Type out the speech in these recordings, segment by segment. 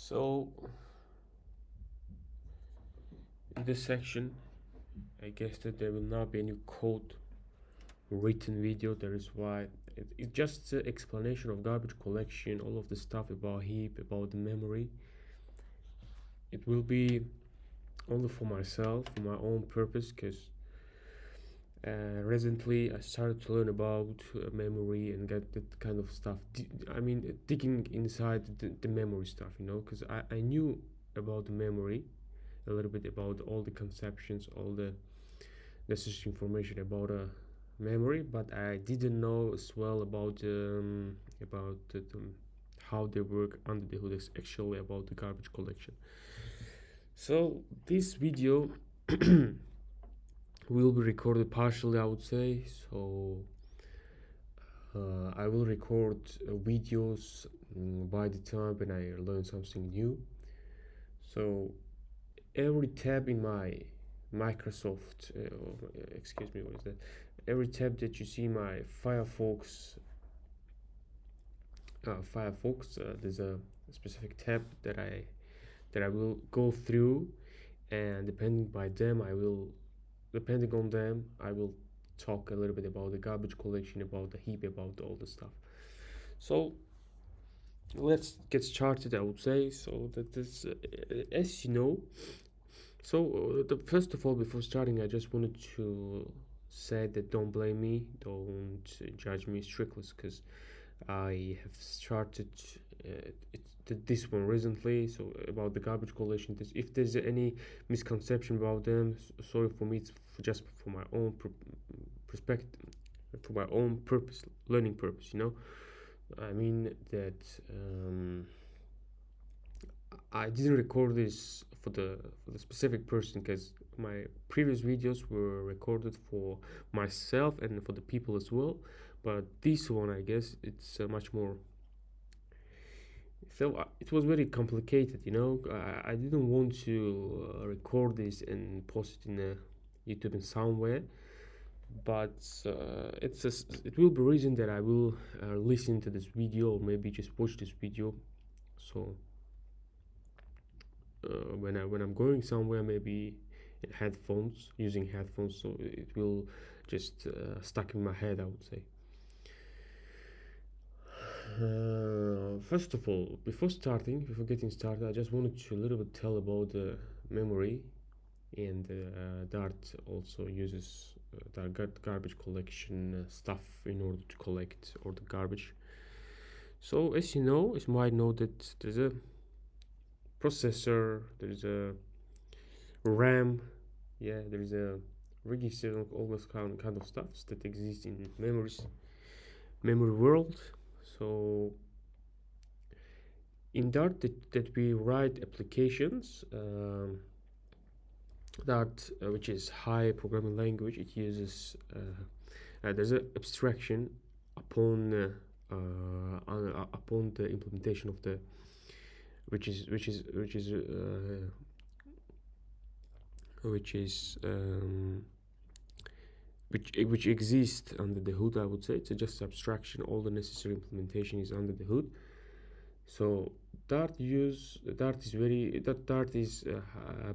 So in this section, I guess that there will not be any code written video. That is why it's just an explanation of garbage collection, all of the stuff about heap, about the memory. It will be only for myself, for my own purpose, because recently I started to learn about memory and get that kind of stuff. Digging inside the memory stuff, because I knew about the memory a little bit, about all the conceptions, all the necessary information about memory, but I didn't know as well about how they work under the hood, is actually about the garbage collection. So this video will be recorded partially, I would say. So I will record videos by the time when I learn something new. So every tab in my Microsoft, what is that? Every tab that you see my Firefox, there's a specific tab that I will go through, and depending on them, I will talk a little bit about the garbage collection, about the heap, about all the stuff. So let's get started, I would say. So that is, as you know. So first of all, before starting, I just wanted to say that don't blame me, don't judge me strictly, because I have started this one recently. So about the garbage collection, if there's any misconception about them, sorry for me. It's just for my own perspective, for my own purpose, learning purpose. I mean that I didn't record this for the specific person, because my previous videos were recorded for myself and for the people as well. But this one, I guess, it's much more. So it was very complicated. I didn't want to record this and post it in YouTube and somewhere. But it will be reason that I will listen to this video, or maybe just watch this video. So when I'm going somewhere, maybe using headphones, so it will just stuck in my head, I would say. First of all, before getting started, I just wanted to a little bit tell about the memory, and Dart also uses garbage collection stuff in order to collect all the garbage. So as you might know that there's a processor, there's a RAM, there's a register, all those kind of stuff that exist in memory world. So in Dart that we write applications, Dart, which is high programming language, it uses there's an abstraction upon the implementation of the which exists under the hood, I would say. It's just abstraction. All the necessary implementation is under the hood. So Dart is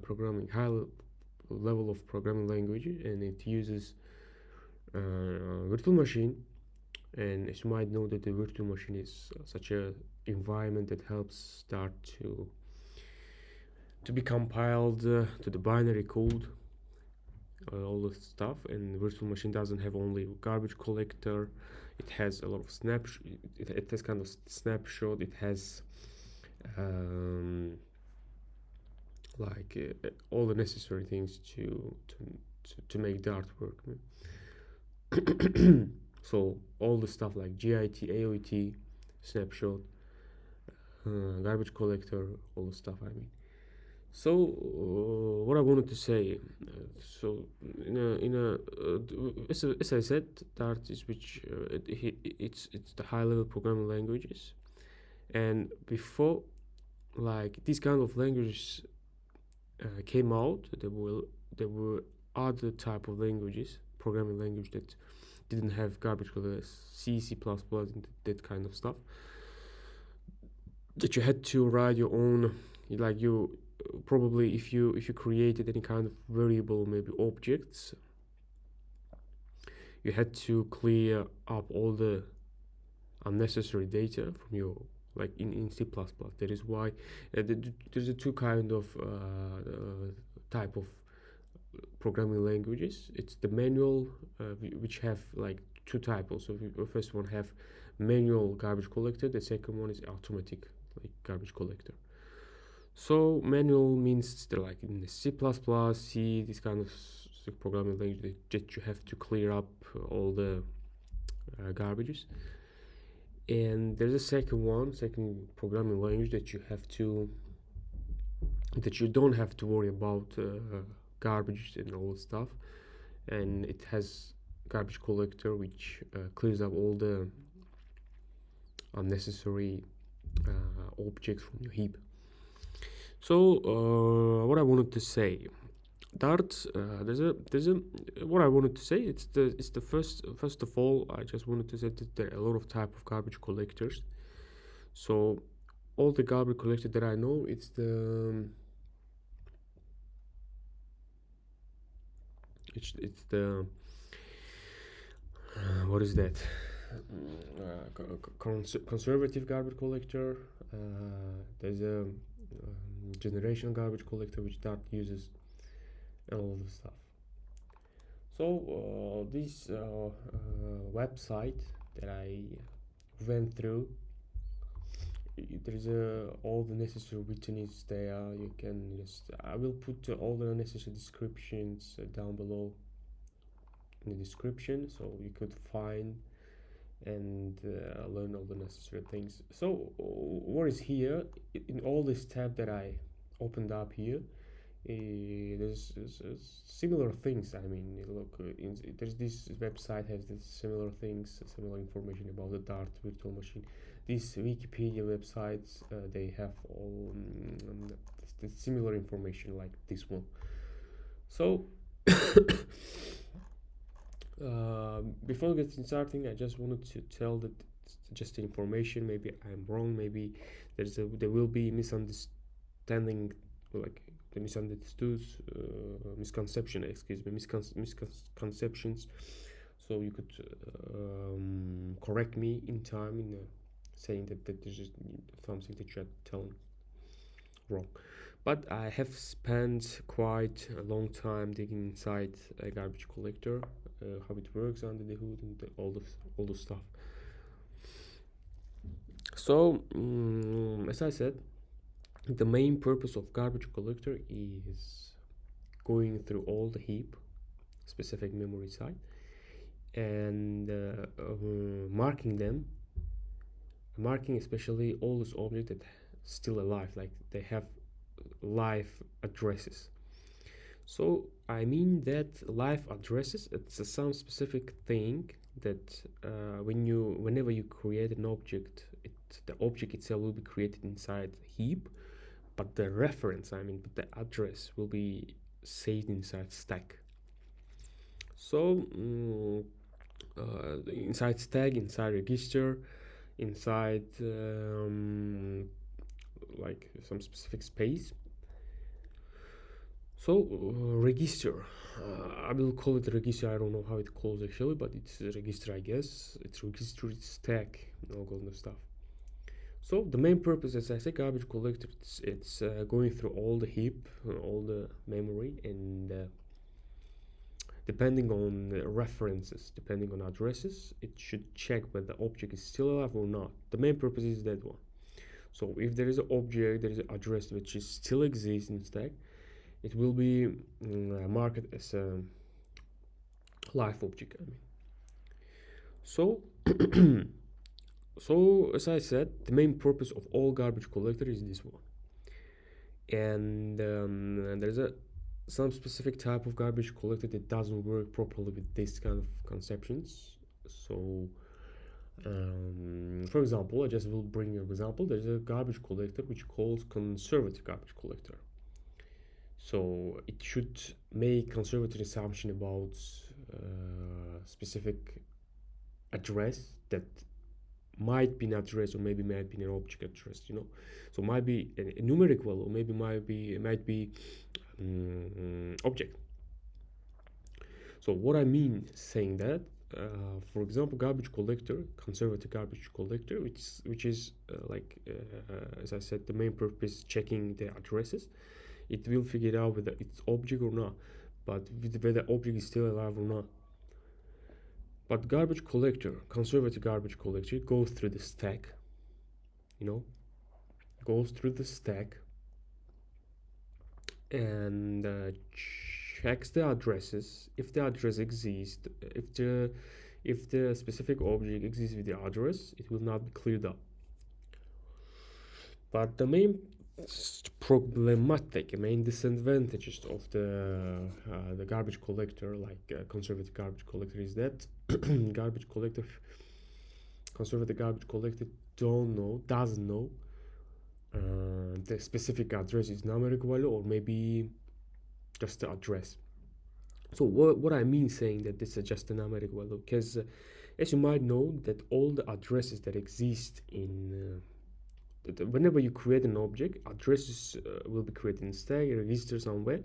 programming high level of programming language, and it uses virtual machine. And as you might know, that the virtual machine is such a environment that helps Dart to be compiled to the binary code, all the stuff. And virtual machine doesn't have only garbage collector, it has a lot of it has kind of snapshot, it has all the necessary things to make Dart work. So all the stuff like GIT, AOT, snapshot, garbage collector, all the stuff, So what I wanted to say, as I said, Dart is it's the high level programming languages, and before these kind of languages came out, there were other type of languages, programming language, that didn't have garbage collector, C++, and that kind of stuff. that you had to write your own, like you probably if you created any kind of variable, maybe objects, you had to clear up all the unnecessary data from your, like in C++. That is why there's a two kind of type of programming languages. It's the manual, which have like two types. So the first one have manual garbage collector. The second one is automatic, like garbage collector. So manual means they're like in the C++, C, this kind of programming language that you have to clear up all the garbages. And there's a second programming language that you don't have to worry about garbage and all that stuff, and it has garbage collector which clears up all the unnecessary objects from your heap. So what I wanted to say, Dart, there's a what I wanted to say. It's the first of all. I just wanted to say that there are a lot of type of garbage collectors. So all the garbage collector that I know, it's the what is that? Conservative garbage collector. There's a generation garbage collector which Dart uses, and all the stuff. So this website that I went through, there's all the necessary written is there. You can just, I will put all the necessary descriptions down below in the description, so you could find and learn all the necessary things. So what is here in all this tab that I opened up here? There's similar things. I mean, look, there's this website has this similar things, similar information about the Dart virtual machine. These Wikipedia websites, they have all this similar information like this one. So before getting starting, I just wanted to tell that just information. Maybe I'm wrong. Maybe there will be misunderstanding, like the misconception. Excuse me, misconceptions. So you could correct me in time in saying that there's just something that you're telling wrong. But I have spent quite a long time digging inside a garbage collector, how it works under the hood, and all the stuff. So as I said, the main purpose of garbage collector is going through all the heap, specific memory site, and marking especially all those objects that still alive, like they have live addresses. So I mean that live addresses, it's some specific thing that whenever you create an object, the object itself will be created inside a heap, but the reference, but the address will be saved inside stack. So inside stack, inside register, inside like some specific space. So register, I will call it register. I don't know how it calls actually, but it's a register, I guess. It's register, it's stack, and all kind of stuff. So the main purpose, as I said, garbage collector, it's going through all the heap, all the memory, and depending on references, depending on addresses, it should check whether the object is still alive or not. The main purpose is that one. So if there is an object, there is an address which is still exists in stack, it will be marked as a live object. So so as I said, the main purpose of all garbage collector is this one, and there's some specific type of garbage collector that doesn't work properly with this kind of conceptions. So for example, I just will bring an example. There's a garbage collector which calls conservative garbage collector. So it should make conservative assumption about specific address that might be an address, or maybe might be an object address, so might be a numeric value, maybe might be object. So what I mean saying that, for example, garbage collector, conservative garbage collector, which is as I said, the main purpose is checking the addresses. It will figure out whether it's object or not, but whether object is still alive or not. But garbage collector, conservative garbage collector, goes through the stack, goes through the stack and checks the addresses. If the address exists, if the specific object exists with the address, it will not be cleared up. But the main main disadvantages of the garbage collector, like conservative garbage collector, is that conservative garbage collector doesn't know the specific address is numeric value or maybe just the address. So what I mean saying that this is just a numeric value, because as you might know that all the addresses that exist in whenever you create an object, addresses will be created in stack, register somewhere,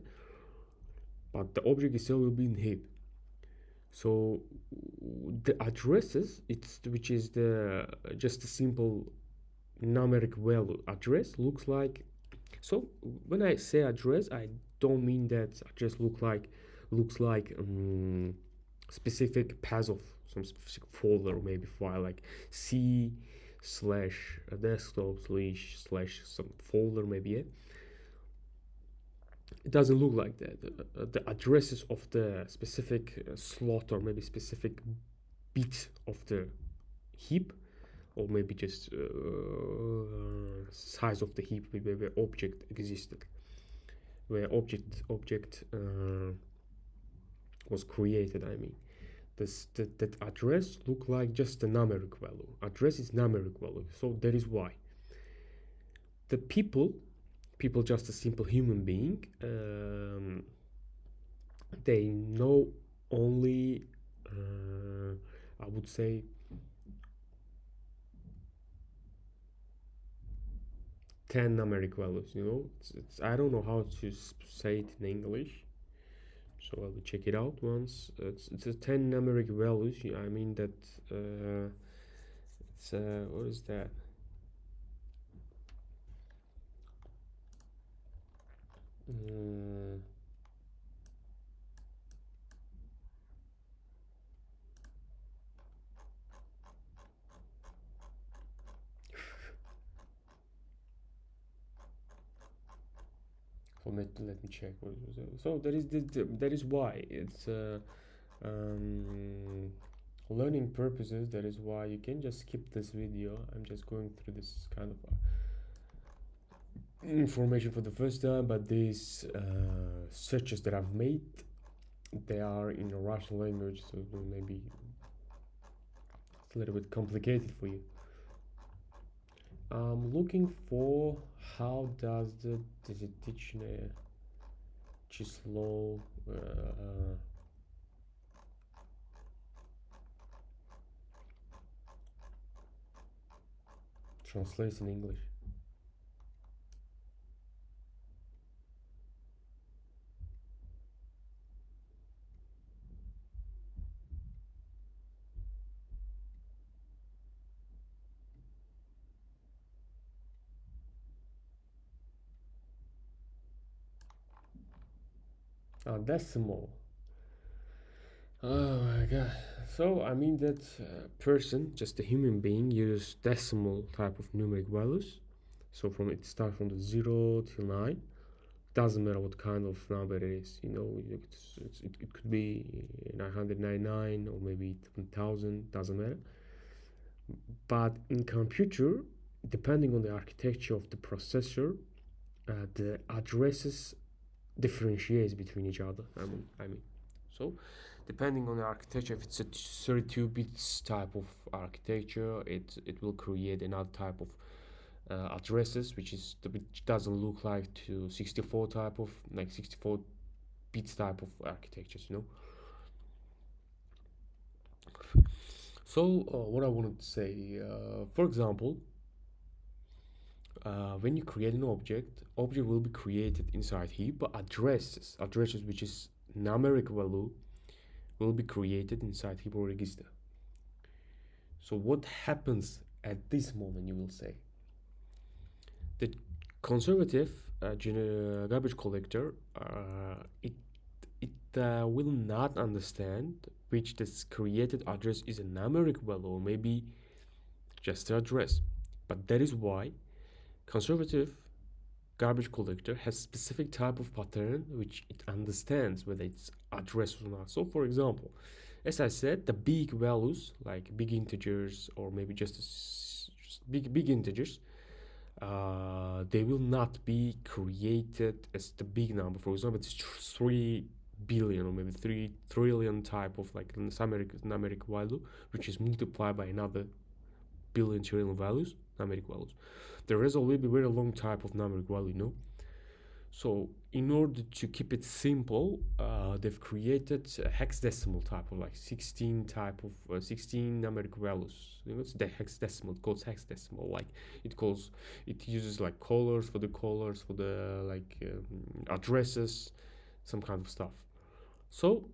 but the object itself will be in heap. So the addresses, which is the just a simple numeric value address, looks like. So when I say address, I don't mean that address looks like specific path of some specific folder or maybe file, like C slash desktop slash some folder maybe. It doesn't look like that. The addresses of the specific slot or maybe specific bit of the heap, or maybe just size of the heap where object existed, where object was created. I mean, that address look like just a numeric value. Address is numeric value, so that is why the people, just a simple human being, they know only, I would say, 10 numeric values. I don't know how to say it in English, so I will check it out once. It's a 10 numeric values. I mean that it's what is that? So let me check what it was. So that is why it's learning purposes. That is why you can just skip this video. I'm just going through this kind of information for the first time, but these searches that I've made, they are in a Russian language, so maybe it's a little bit complicated for you. I'm looking for how does the dictionary число translates in English. Decimal. Oh my god. So I mean that person, just a human being, use decimal type of numeric values. So it starts from the 0 till 9. Doesn't matter what kind of number it is. It could be 999 or maybe 1000. Doesn't matter. But in computer, depending on the architecture of the processor, the addresses differentiates between each other. I mean, so depending on the architecture, if it's a 32 bits type of architecture, it will create another type of addresses, which doesn't look like to 64 type of 64 bits type of architectures. So what I wanted to say, for example, when you create an object will be created inside heap, but addresses which is numeric value will be created inside heap or register. So what happens at this moment, you will say? The conservative garbage collector, it will not understand which this created address is a numeric value or maybe just an address. But that is why conservative garbage collector has specific type of pattern which it understands whether it's address or not. So for example, as I said, the big values like big integers or maybe just big integers, they will not be created as the big number. For example, it's 3 billion or maybe 3 trillion type of like numeric value, which is multiplied by another billion trillion values, numeric values. The result will be very long type of numeric value, you know. So in order to keep it simple, they've created a hexadecimal type of like 16 type of 16 numeric values. You know, it's the hexadecimal. It calls hexadecimal. Like it uses like colors for the like addresses, some kind of stuff. So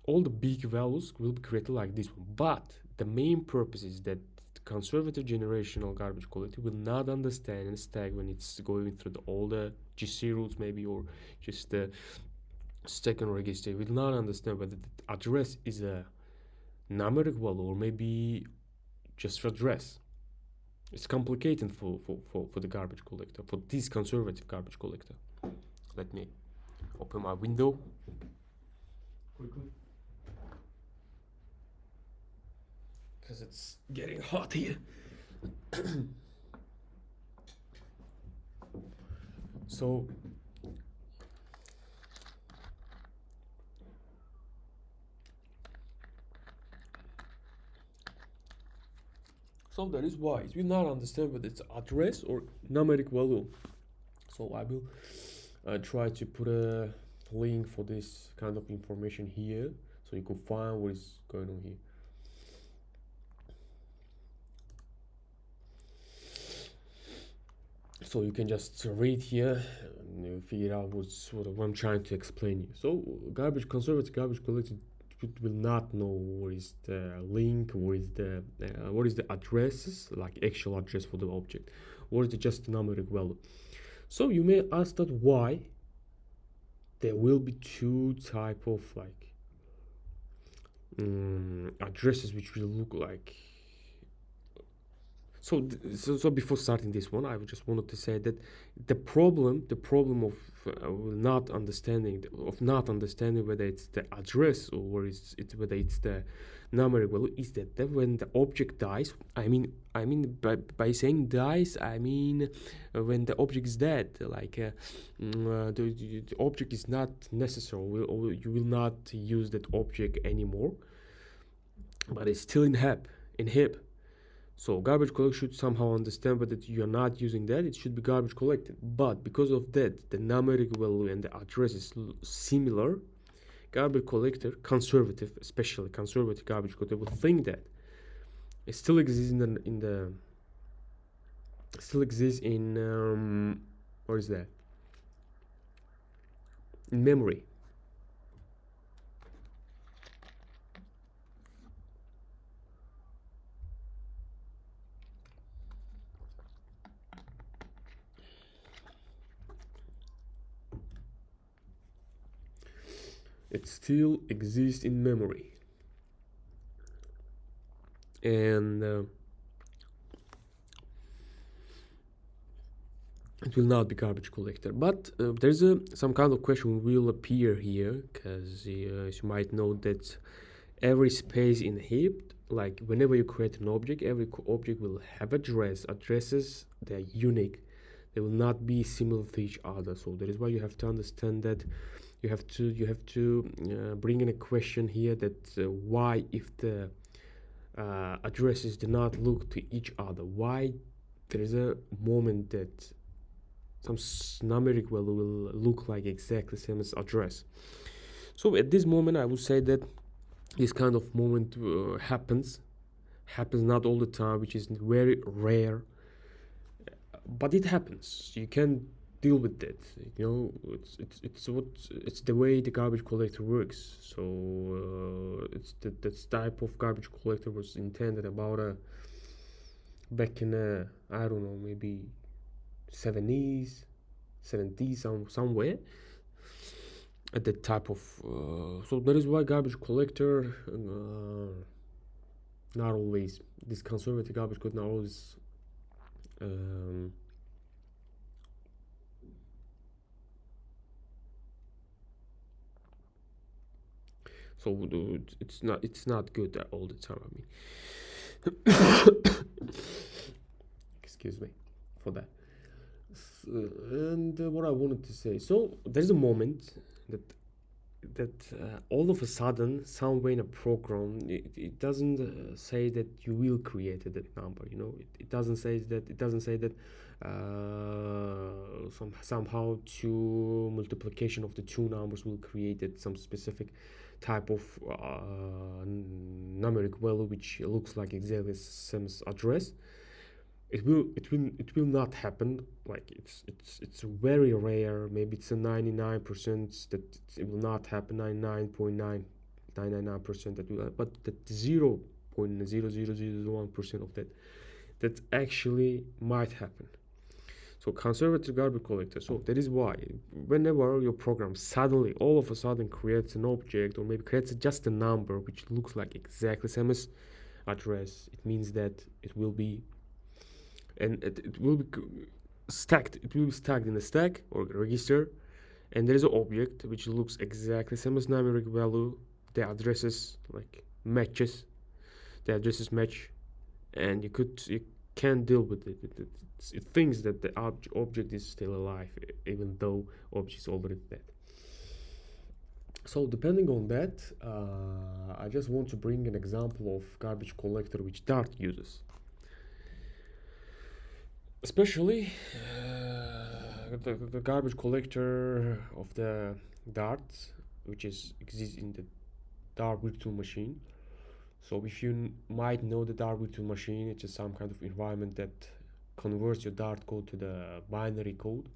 all the big values will be created like this one. But the main purpose is that conservative generational garbage collector will not understand and stack when it's going through all the GC routes maybe or just the second register. It will not understand whether the address is a numeric value or maybe just address. It's complicated for the garbage collector, for this conservative garbage collector. Let me open my window quickly, because it's getting hot here. So that is why it will not understand whether it's address or numeric value. So I will try to put a link for this kind of information here so you can find what is going on here. So you can just read here and figure out what I'm trying to explain you. So conservative garbage collector will not know what is the link, what is the addresses, like actual address for the object, what is the just numeric value. So you may ask that why there will be two type of like addresses which will look like. So before starting this one, I just wanted to say that the problem of not understanding whether it's the address or whether it's the numeric value is that when the object dies, I mean by saying dies, I mean when the object is dead, like the object is not necessary, or you will not use that object anymore, but it's still in heap. So garbage collector should somehow understand that you are not using that, it should be garbage collected. But because of that, the numeric value and the address is similar, garbage collector, especially conservative garbage collector, will think that it still exists in what is that? In memory. It still exists in memory, and it will not be garbage collector. But there's some kind of question will appear here, because as you might know that every space in a heap, like whenever you create an object, every object will have addresses. They're unique, they will not be similar to each other. So that is why you have to understand that you have to bring in a question here that why, if the addresses do not look to each other, why there is a moment that some numeric value will look like exactly the same as address. So at this moment I would say that this kind of moment happens Happens not all the time, which is very rare, but it happens. You can deal with it. You know, it's the way the garbage collector works. So it's this type of garbage collector was intended about back in I don't know, maybe 70s, 70s somewhere at that type of so that is why garbage collector not always this conservative garbage collector not always um, so it's not good all the time. I mean, excuse me for that. And what I wanted to say, so there's a moment that all of a sudden somewhere in a program it doesn't say that you will create that number, you know, it doesn't say that somehow two multiplication of the two numbers will create some specific type of numeric value which looks like exactly the same address. It will not happen. Like it's very rare. Maybe it's a 99% that it will not happen. 99.9999% that will, but that 0.0001% of that actually might happen. So conservative garbage collector. So that is why whenever your program suddenly all of a sudden creates an object or maybe creates just a number which looks like exactly same as address, it means that it will be it will be stacked. It will be stacked in a stack or register, and there is an object which looks exactly same as numeric value. The addresses like matches. The addresses match, and you can deal with it. It thinks that the object is still alive, even though object is already dead. So depending on that, I just want to bring an example of garbage collector which Dart uses. Especially the garbage collector of the Dart, which exists in the Dart virtual machine. So if you might know the Dart virtual machine, it's just some kind of environment that converts your Dart code to the binary code,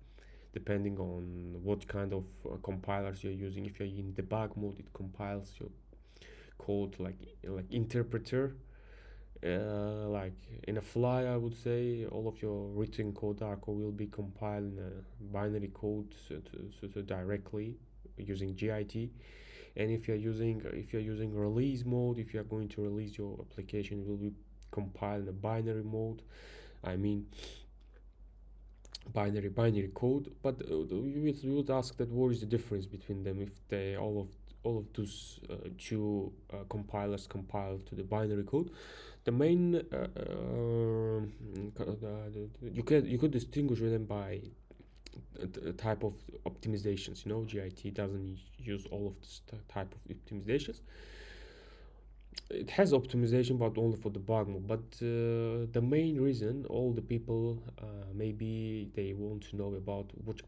depending on what kind of compilers you're using. If you're in debug mode, it compiles your code like interpreter. Like in a fly, I would say all of your written code Dart will be compiled in a binary code so directly using GIT. And if you're using release mode, if you're going to release your application, it will be compiled in a binary mode. I mean binary code. But you would ask that what is the difference between them if they all of those two compilers compile to the binary code. The main you could distinguish them by type of optimizations. You know, GIT doesn't use all of this type of optimizations. It has optimization, but only for debug mode. But the main reason all the people maybe they want to know about what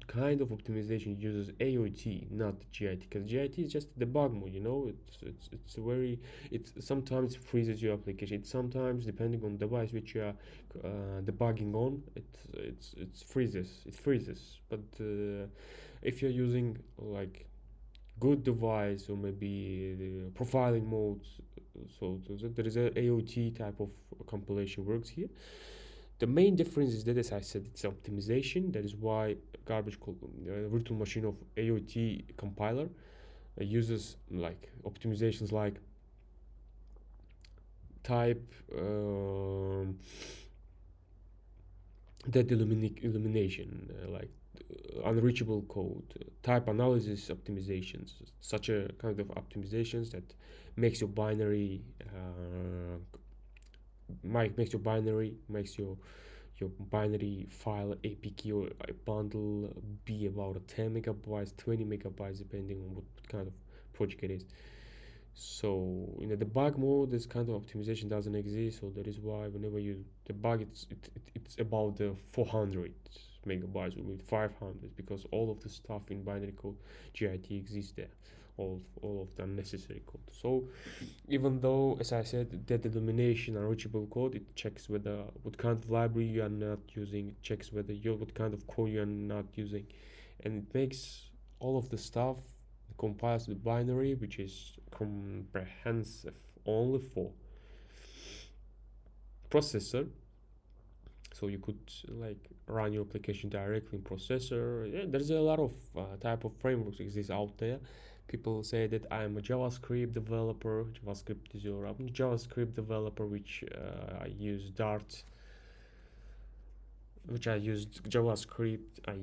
kind of optimization uses AOT, not GIT, because GIT is just debug mode. You know, it sometimes freezes your application. It sometimes, depending on the device which you are debugging on, it freezes. But if you're using like good device or maybe the profiling modes, so there is a AOT type of compilation works here. The main difference is that, as I said, it's optimization. That is why virtual machine of AOT compiler uses like optimizations like type dead illumination, like unreachable code, type analysis optimizations, such a kind of optimizations that makes your binary makes your binary file APK or a bundle be about 10 megabytes, 20 megabytes, depending on what kind of project it is. So in the debug mode, this kind of optimization doesn't exist. So that is why whenever you debug, it's about the 400 megabytes or with 500, because all of the stuff in binary code GIT exists there, all of the unnecessary code. So even though, as I said, that the denomination unreachable code, it checks whether what kind of library you are not using, it checks whether you what kind of code you are not using, and it makes all of the stuff, compiles the binary, which is comprehensive only for processor. So you could like run your application directly in processor. Yeah, there's a lot of type of frameworks exist out there. People say that I'm a JavaScript developer. JavaScript is your JavaScript developer, which I use Dart, which I used JavaScript. I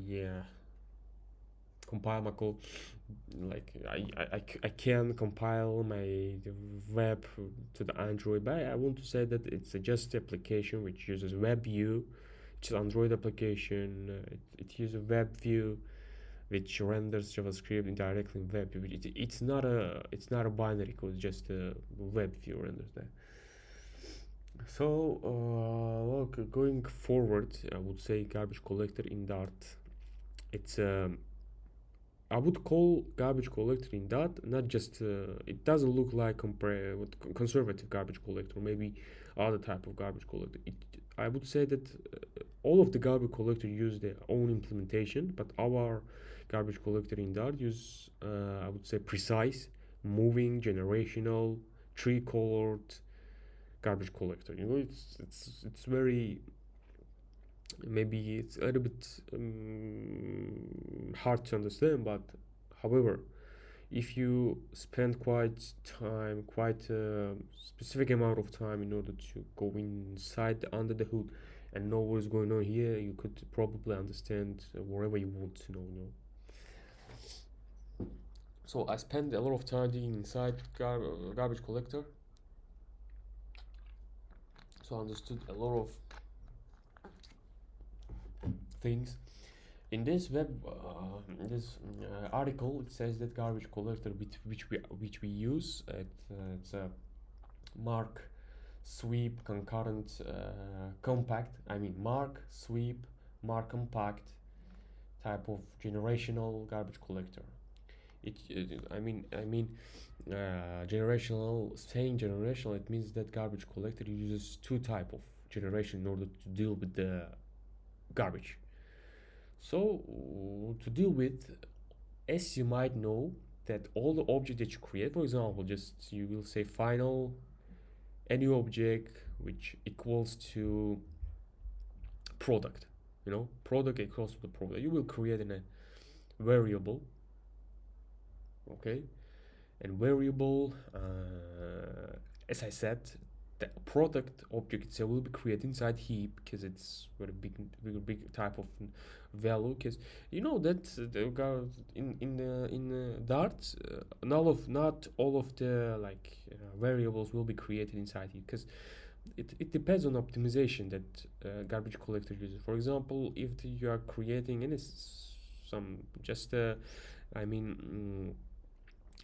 compile my code, like I can compile my web to the Android, but I want to say that it's just application which uses WebView, which is Android application. It uses WebView, which renders JavaScript directly in WebView. It's not a binary code, it's just a WebView renders that. So look, going forward, I would say garbage collector in Dart. It's I would call garbage collector in Dart not just it doesn't look like conservative garbage collector, maybe other type of garbage collector. I would say that all of the garbage collector use their own implementation, but our garbage collector in Dart use I would say precise, moving, generational, tree colored garbage collector. It's very, maybe it's a little bit hard to understand, but however, if you spend quite a specific amount of time in order to go inside under the hood and know what is going on here, you could probably understand whatever you want to know. So I spent a lot of time digging inside garbage collector, so I understood a lot of things. In this article, it says that garbage collector which we use, it's a mark, sweep, concurrent, compact. I mean mark, sweep, mark, compact type of generational garbage collector. Generational. Saying generational, it means that garbage collector uses two type of generation in order to deal with the garbage. So to deal with, as you might know, that all the object that you create, for example, just you will say final any object which equals to product, product equals to the product, you will create in a variable, okay? And variable, as I said, the product object itself will be created inside heap, because it's very big type of value, because you know that in Dart, not all of the variables will be created inside heap, because it depends on optimization that garbage collector uses. For example, if you are creating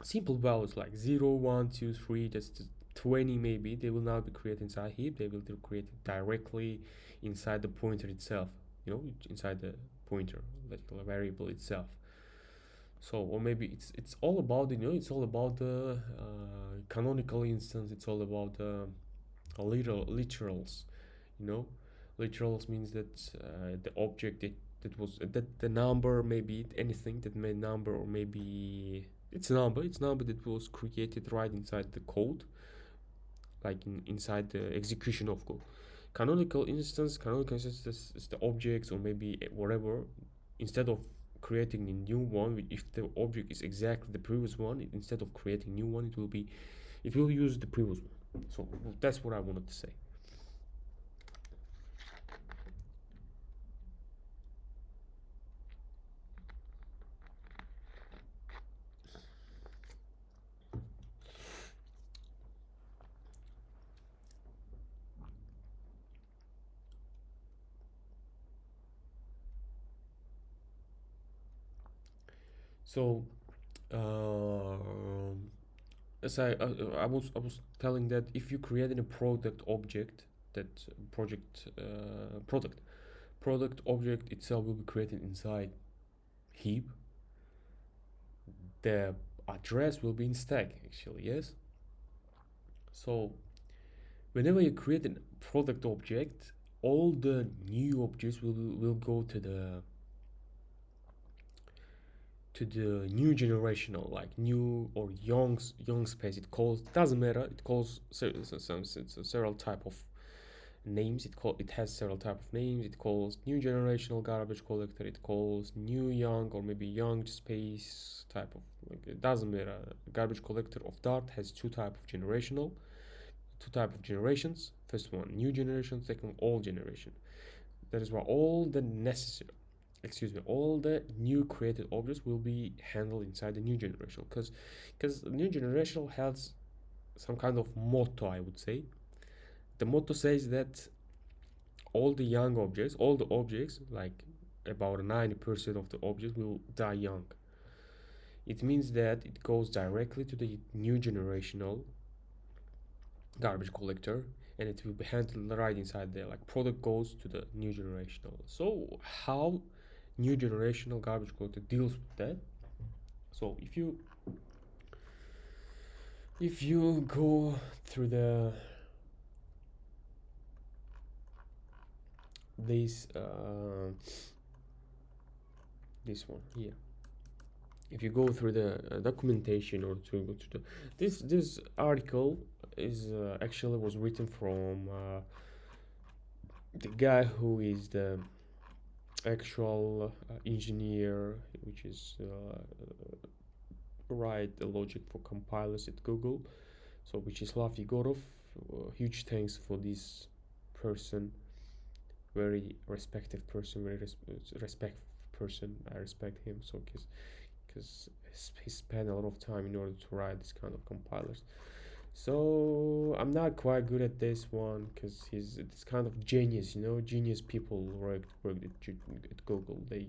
simple values like 0, 1, 2, 3, that's 20 maybe, they will not be created inside heap, they will be created directly inside the pointer itself, inside the pointer, like the variable itself. So, or maybe it's all about it's all about the canonical instance, it's all about literals. Literals means that the object that the number, maybe anything that made number, or maybe it's number that was created right inside the code, like inside the execution of code. Canonical instance is the objects, or maybe whatever. Instead of creating a new one, if the object is exactly the previous one, instead of creating a new one, it will use the previous one. So that's what I wanted to say. So, as I was telling that if you create a product object, that product product object itself will be created inside heap. The address will be in stack actually, yes. So whenever you create a product object, all the new objects will go to the new generational, like new or young space. It calls, doesn't matter. It calls several type of names. It has several type of names. It calls new generational garbage collector. It calls new young or maybe young space type of, like, it doesn't matter. Garbage collector of Dart has two type of generations. First one new generation, second one old generation. That is why all the new created objects will be handled inside the new generation, because the new generation has some kind of motto, I would say. The motto says that all the objects, like about 90% of the objects will die young. It means that it goes directly to the new generational garbage collector, and it will be handled right inside there. Like product goes to the new generational. So how new generational garbage collector deals with that? So if you go through this one here, if you go through the documentation, or to go to this article is actually was written from the guy who is the actual engineer, which is write the logic for compilers at Google, so which is Lav Yegorov. Huge thanks for this person, very respected person, person. I respect him, so because he spent a lot of time in order to write this kind of compilers. So I'm not quite good at this one, because he's this kind of genius, genius people worked at Google. They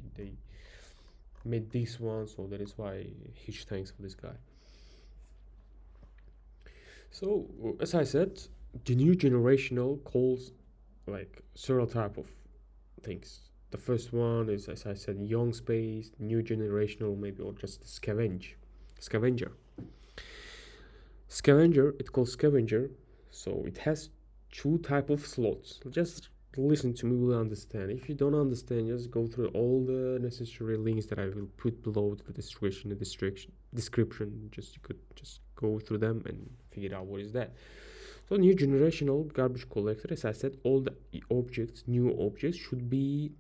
made this one, so that is why huge thanks for this guy. So as I said, the new generational calls like several type of things. The first one is, as I said, young space, new generational, maybe, or just scavenger. It calls scavenger. So it has two type of slots. Just listen to me, will understand. If you don't understand, just go through all the necessary links that I will put below the description. Just you could just go through them and figure out what is that. So new generational garbage collector, as I said, all the new objects should be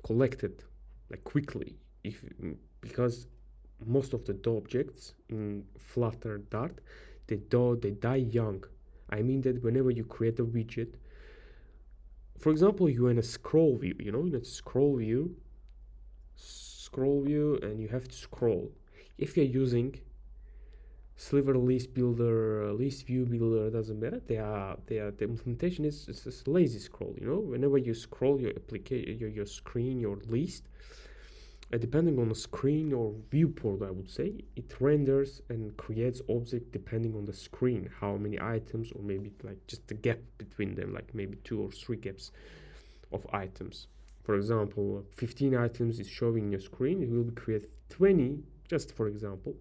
collected like quickly, because most of the objects in Flutter Dart, they die young. I mean that whenever you create a widget, for example, you're in a scroll view, in a scroll view, and you have to scroll. If you're using Sliver list builder, list view builder, doesn't matter. The implementation is lazy scroll. Whenever you scroll your application, your screen, your list, depending on the screen or viewport, I would say, it renders and creates object depending on the screen, how many items, or maybe like just the gap between them, like maybe 2 or 3 gaps of items. For example, 15 items is showing in your screen. It will create 20, just for example.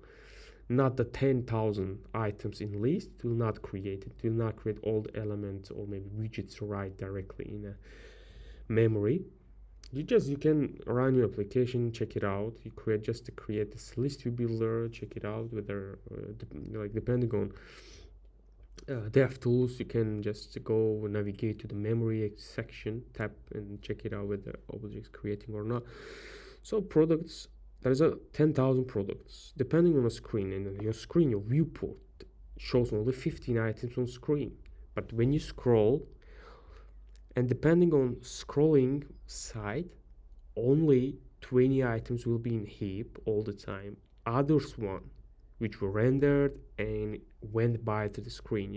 Not the 10,000 items in list. It will not create it. It will not create all the elements or maybe widgets right directly in a memory. You can run your application, check it out. You create this list view builder, check it out. Whether depending on dev tools, you can just go navigate to the memory section, tap and check it out whether objects creating or not. So products. There's 10,000 products, depending on the screen, and your viewport shows only 15 items on screen. But when you scroll, and depending on scrolling side, only 20 items will be in heap all the time. Others one, which were rendered and went by to the screen,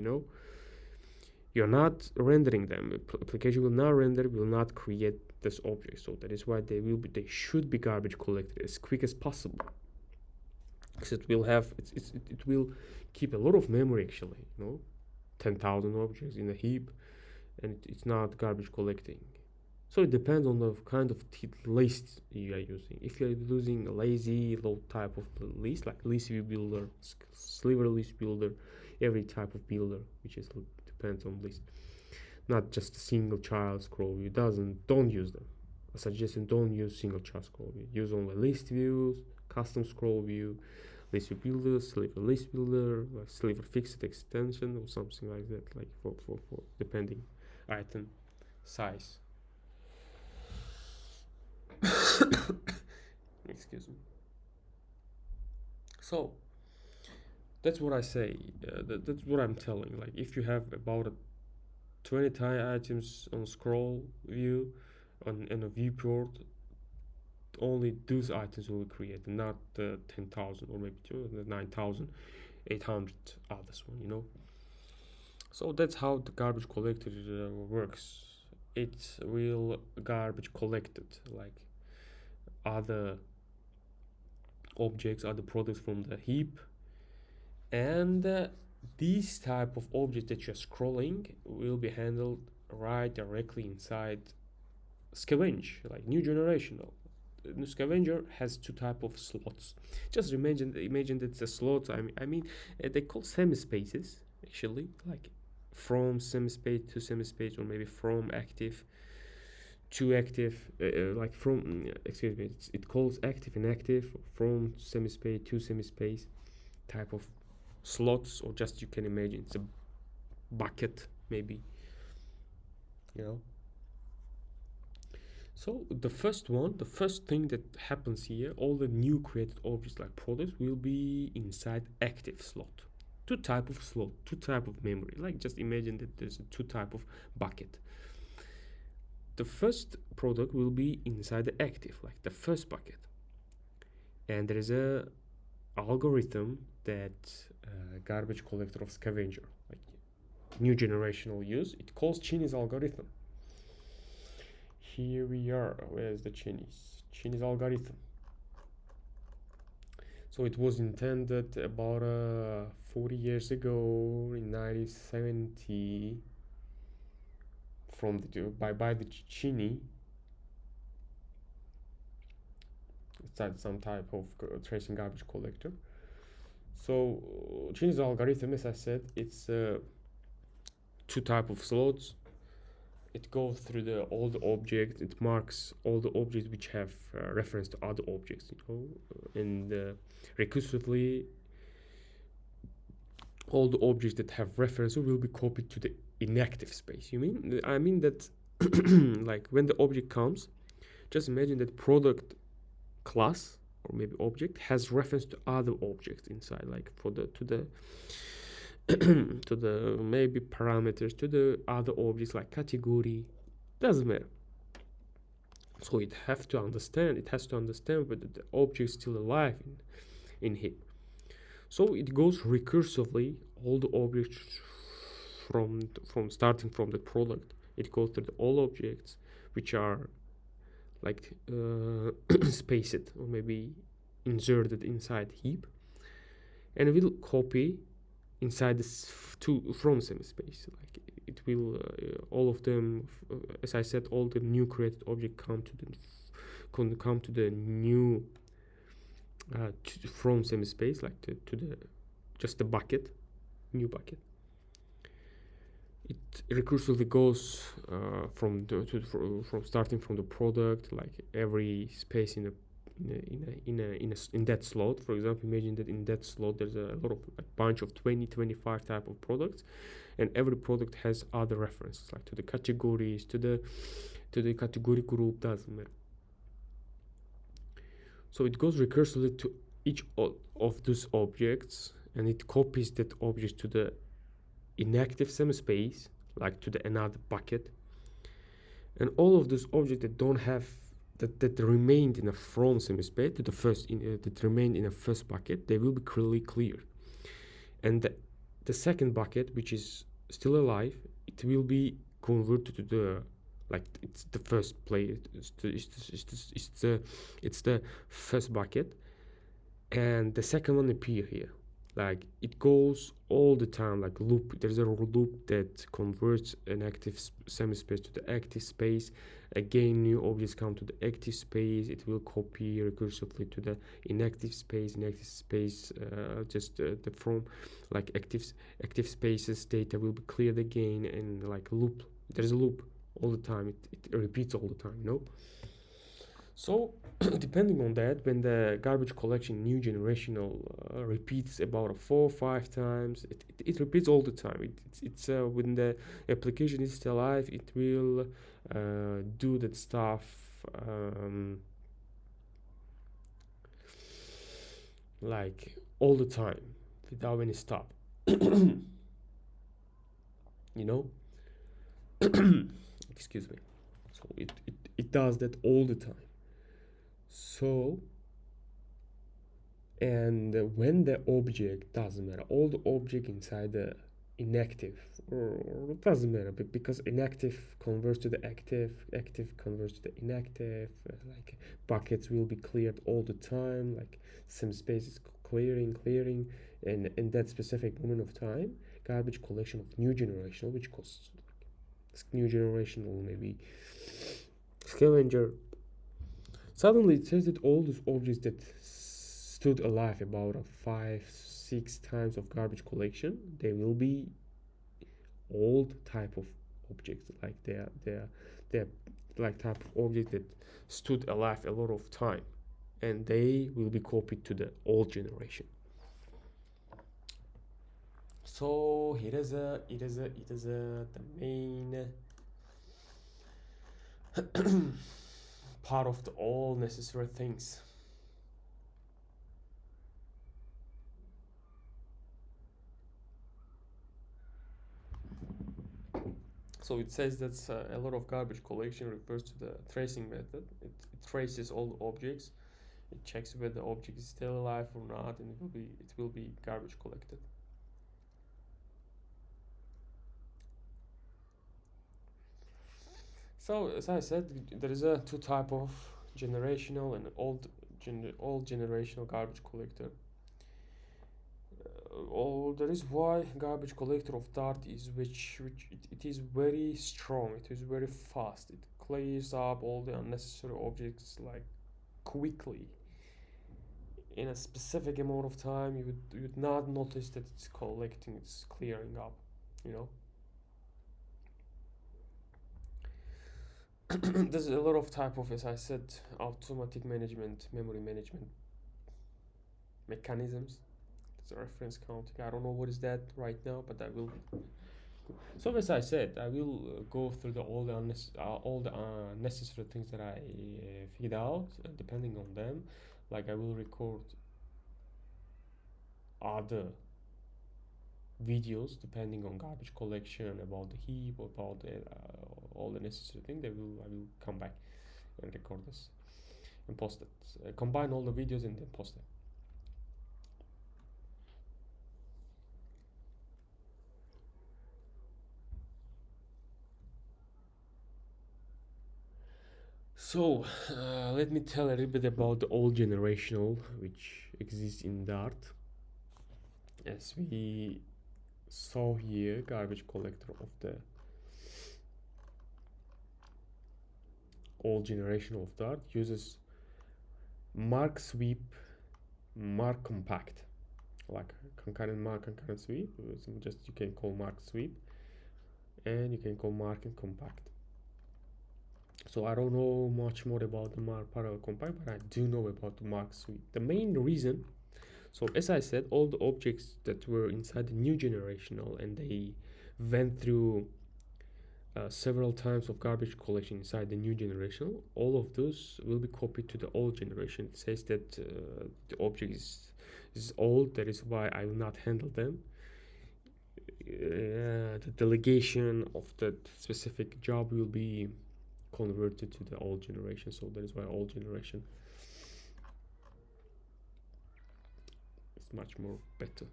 You're not rendering them. Application will not render, will not create this object. So that is why they should be garbage collected as quick as possible, because it will keep a lot of memory actually. 10,000 objects in a heap, and it's not garbage collecting. So it depends on the kind of list you are using. If you're using a lazy load type of list, like list view builder, sliver list builder, every type of builder, which is depends on list, not just a single child scroll view. Don't use them. A suggestion: don't use single child scroll view. Use only list views, custom scroll view, list view builder, sliver list builder, like sliver fixed extension or something like that. Like for depending item size. Excuse me. So that's what I say. That's what I'm telling. Like if you have about 20 items on scroll view on a viewport, only those items will be created, not the 10,000 or maybe the 9,800 others one. So that's how the garbage collector works. It will garbage collected like other objects, other products from the heap, and these type of objects that you're scrolling will be handled right directly inside scavenge, like new generational. The scavenger has two type of slots. Just imagine that the slots. I mean, they call semi-spaces actually, like from semi-space to semi-space, or maybe from active to active, like from excuse me, it calls active and active, from semi-space to semi-space type of slots, or just you can imagine it's a bucket maybe, you know. So the first thing that happens here, all the new created objects like products will be inside active slot. Two type of slot, two type of memory. Like just imagine that there's a two type of bucket. The first product will be inside the active, like the first bucket. And there is a algorithm that garbage collector of scavenger, like new generational use, it calls Chinese algorithm. Here we are. Where's the Chinese algorithm? So it was intended about 40 years ago in 1970 by the Chinese. It's some type of tracing garbage collector. So Chinese algorithm, as I said, it's two type of slots. It goes through all the objects. It marks all the objects which have reference to other objects, and recursively all the objects that have reference will be copied to the inactive space. I mean that like when the object comes, just imagine that product class or maybe object has reference to other objects inside, like to the to the maybe parameters, to the other objects like category, doesn't matter. So it has to understand whether the object is still alive in heap. So it goes recursively all the objects from starting from the product. It goes through all objects which are like spaced or maybe inserted inside heap, and it will copy inside this from semi-space. Like it will all of them, as I said, all the new created object come to the new from semi-space, like to the just the bucket, new bucket. It recursively goes from starting from the product, like every space in that slot. For example, imagine that in that slot there's a lot of bunch of 25 type of products, and every product has other references, like to the categories, to the category group, doesn't matter. So it goes recursively to each of those objects, and it copies that object to the inactive semi-space, like to the another bucket. And all of those objects that don't have that remained in a from semi-space to the first that remained in a first bucket, they will be clearly cleared. And the second bucket, which is still alive, it will be converted to the, like it's the first place. It's the first bucket, and the second one appear here. like it goes all the time, like loop. There's a loop that converts an active semi-space to the active space. Again, new objects come to the active space, it will copy recursively to the inactive space. Just the from like active spaces data will be cleared again, and like loop, there's a loop all the time, it repeats all the time, so depending on that, when the garbage collection new generational repeats about 4 or 5 times, it repeats all the time. It's when the application is still alive, it will do that stuff like all the time without any stop. you know, excuse me. So it does that all the time. So and when the object, doesn't matter, all the object inside the inactive, or it doesn't matter, because inactive converts to the active converts to the inactive, like buckets will be cleared all the time, like some space is clearing, and in that specific moment of time, garbage collection of new generational, which costs new generational, maybe scavenger. Suddenly it says that all those objects that stood alive about 5-6 times of garbage collection, they will be old type of objects, like they're like type of object that stood alive a lot of time, and they will be copied to the old generation. So it is the main part of the all necessary things. So it says that a lot of garbage collection refers to the tracing method. It traces all the objects. It checks whether the object is still alive or not, and it will be garbage collected. So as I said, there is a two type of generational and old generational garbage collector. There is why garbage collector of Dart is which it is very strong. It is very fast. It clears up all the unnecessary objects like quickly. In a specific amount of time, you would not notice that it's collecting, it's clearing up. You know, there's a lot of type of, as I said, automatic management, memory management mechanisms. There's a reference counting. I don't know what is that right now, but I will. So as I said, I will go through all the necessary things that I figured out, depending on them. Like I will record other videos depending on garbage collection, about the heap, about all the necessary things. I will come back and record this and post it. Combine all the videos and then post it. So let me tell a little bit about the old generational which exists in Dart. As we saw here, garbage collector of the old generation of Dart uses mark sweep, mark compact, like concurrent mark, concurrent sweep. So just you can call mark sweep, and you can call mark and compact. So I don't know much more about the mark parallel compact, but I do know about the mark sweep. The main reason, so as I said, all the objects that were inside the new generational and they went through several times of garbage collection inside the new generation, all of those will be copied to the old generation. It says that the object is old, that is why I will not handle them. The delegation of that specific job will be converted to the old generation, so that is why old generation is much more better.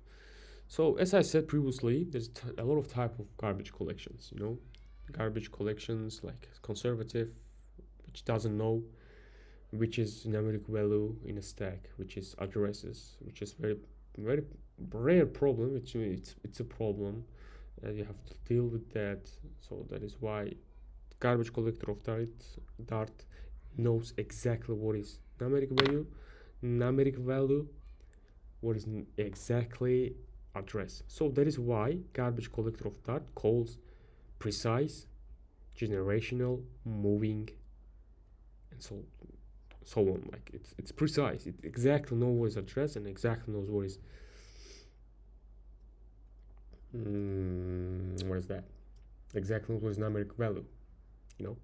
So as I said previously, there's a lot of type of garbage collections, garbage collections like conservative, which doesn't know which is numeric value in a stack, which is addresses, which is very very rare problem. It's a problem, and you have to deal with that. So that is why garbage collector of Dart knows exactly what is numeric value, what is exactly address. So that is why garbage collector of Dart calls precise, generational, moving, and so on. Like it's precise. It exactly knows what is address and exactly knows what is what is that? Exactly what is numeric value. You know.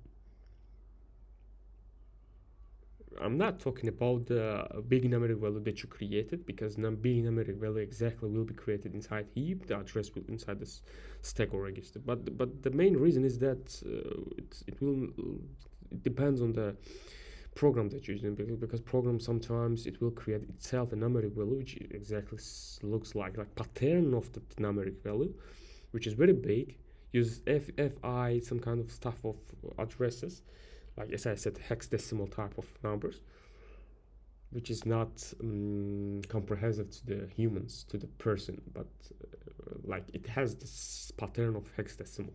I'm not talking about the big numeric value that you created, because big numeric value exactly will be created inside heap. The address will inside this stack or register. But the main reason is that it depends on the program that you're using, because program sometimes it will create itself a numeric value which exactly looks like pattern of the numeric value, which is very big. Use fi some kind of stuff of addresses, like as I said, hexadecimal type of numbers, which is not comprehensive to the humans, to the person, but like it has this pattern of hexadecimal.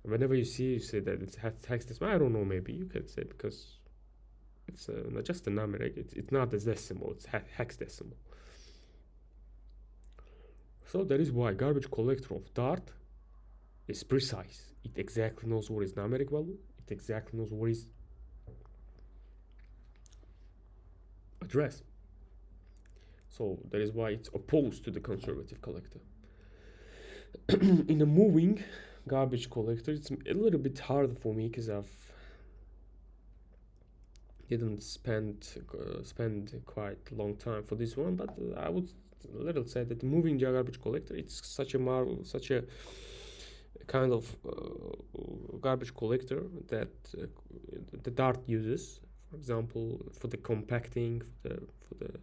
Whenever you say that it's hexadecimal, I don't know, maybe you could say because it's not just a number, it's not a decimal, it's hexadecimal. So that is why garbage collector of Dart is precise. It exactly knows what is numeric value. It exactly knows what is address. So that is why it's opposed to the conservative collector. In a moving garbage collector, it's a little bit harder for me because I've didn't spend quite a long time for this one, but I would little say that the moving garbage collector, it's such a kind of garbage collector that the Dart uses, for example, for the compacting, for the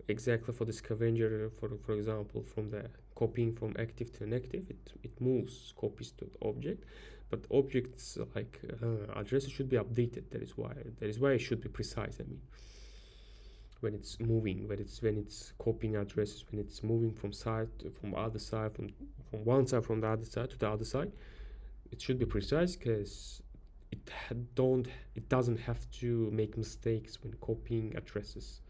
exactly for the scavenger, for example, from the copying from active to inactive, it moves copies to the object, but objects like addresses should be updated. That is why it should be precise. I mean, when it's moving, when it's copying addresses, when it's moving from other side, from one side from the other side to the other side, it should be precise, because it doesn't have to make mistakes when copying addresses.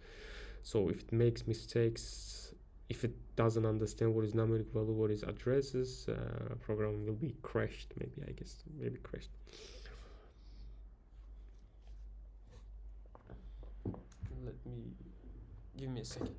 So if it makes mistakes, if it doesn't understand what is numeric value, what is addresses, program will be crashed. Maybe crashed. Give me a second.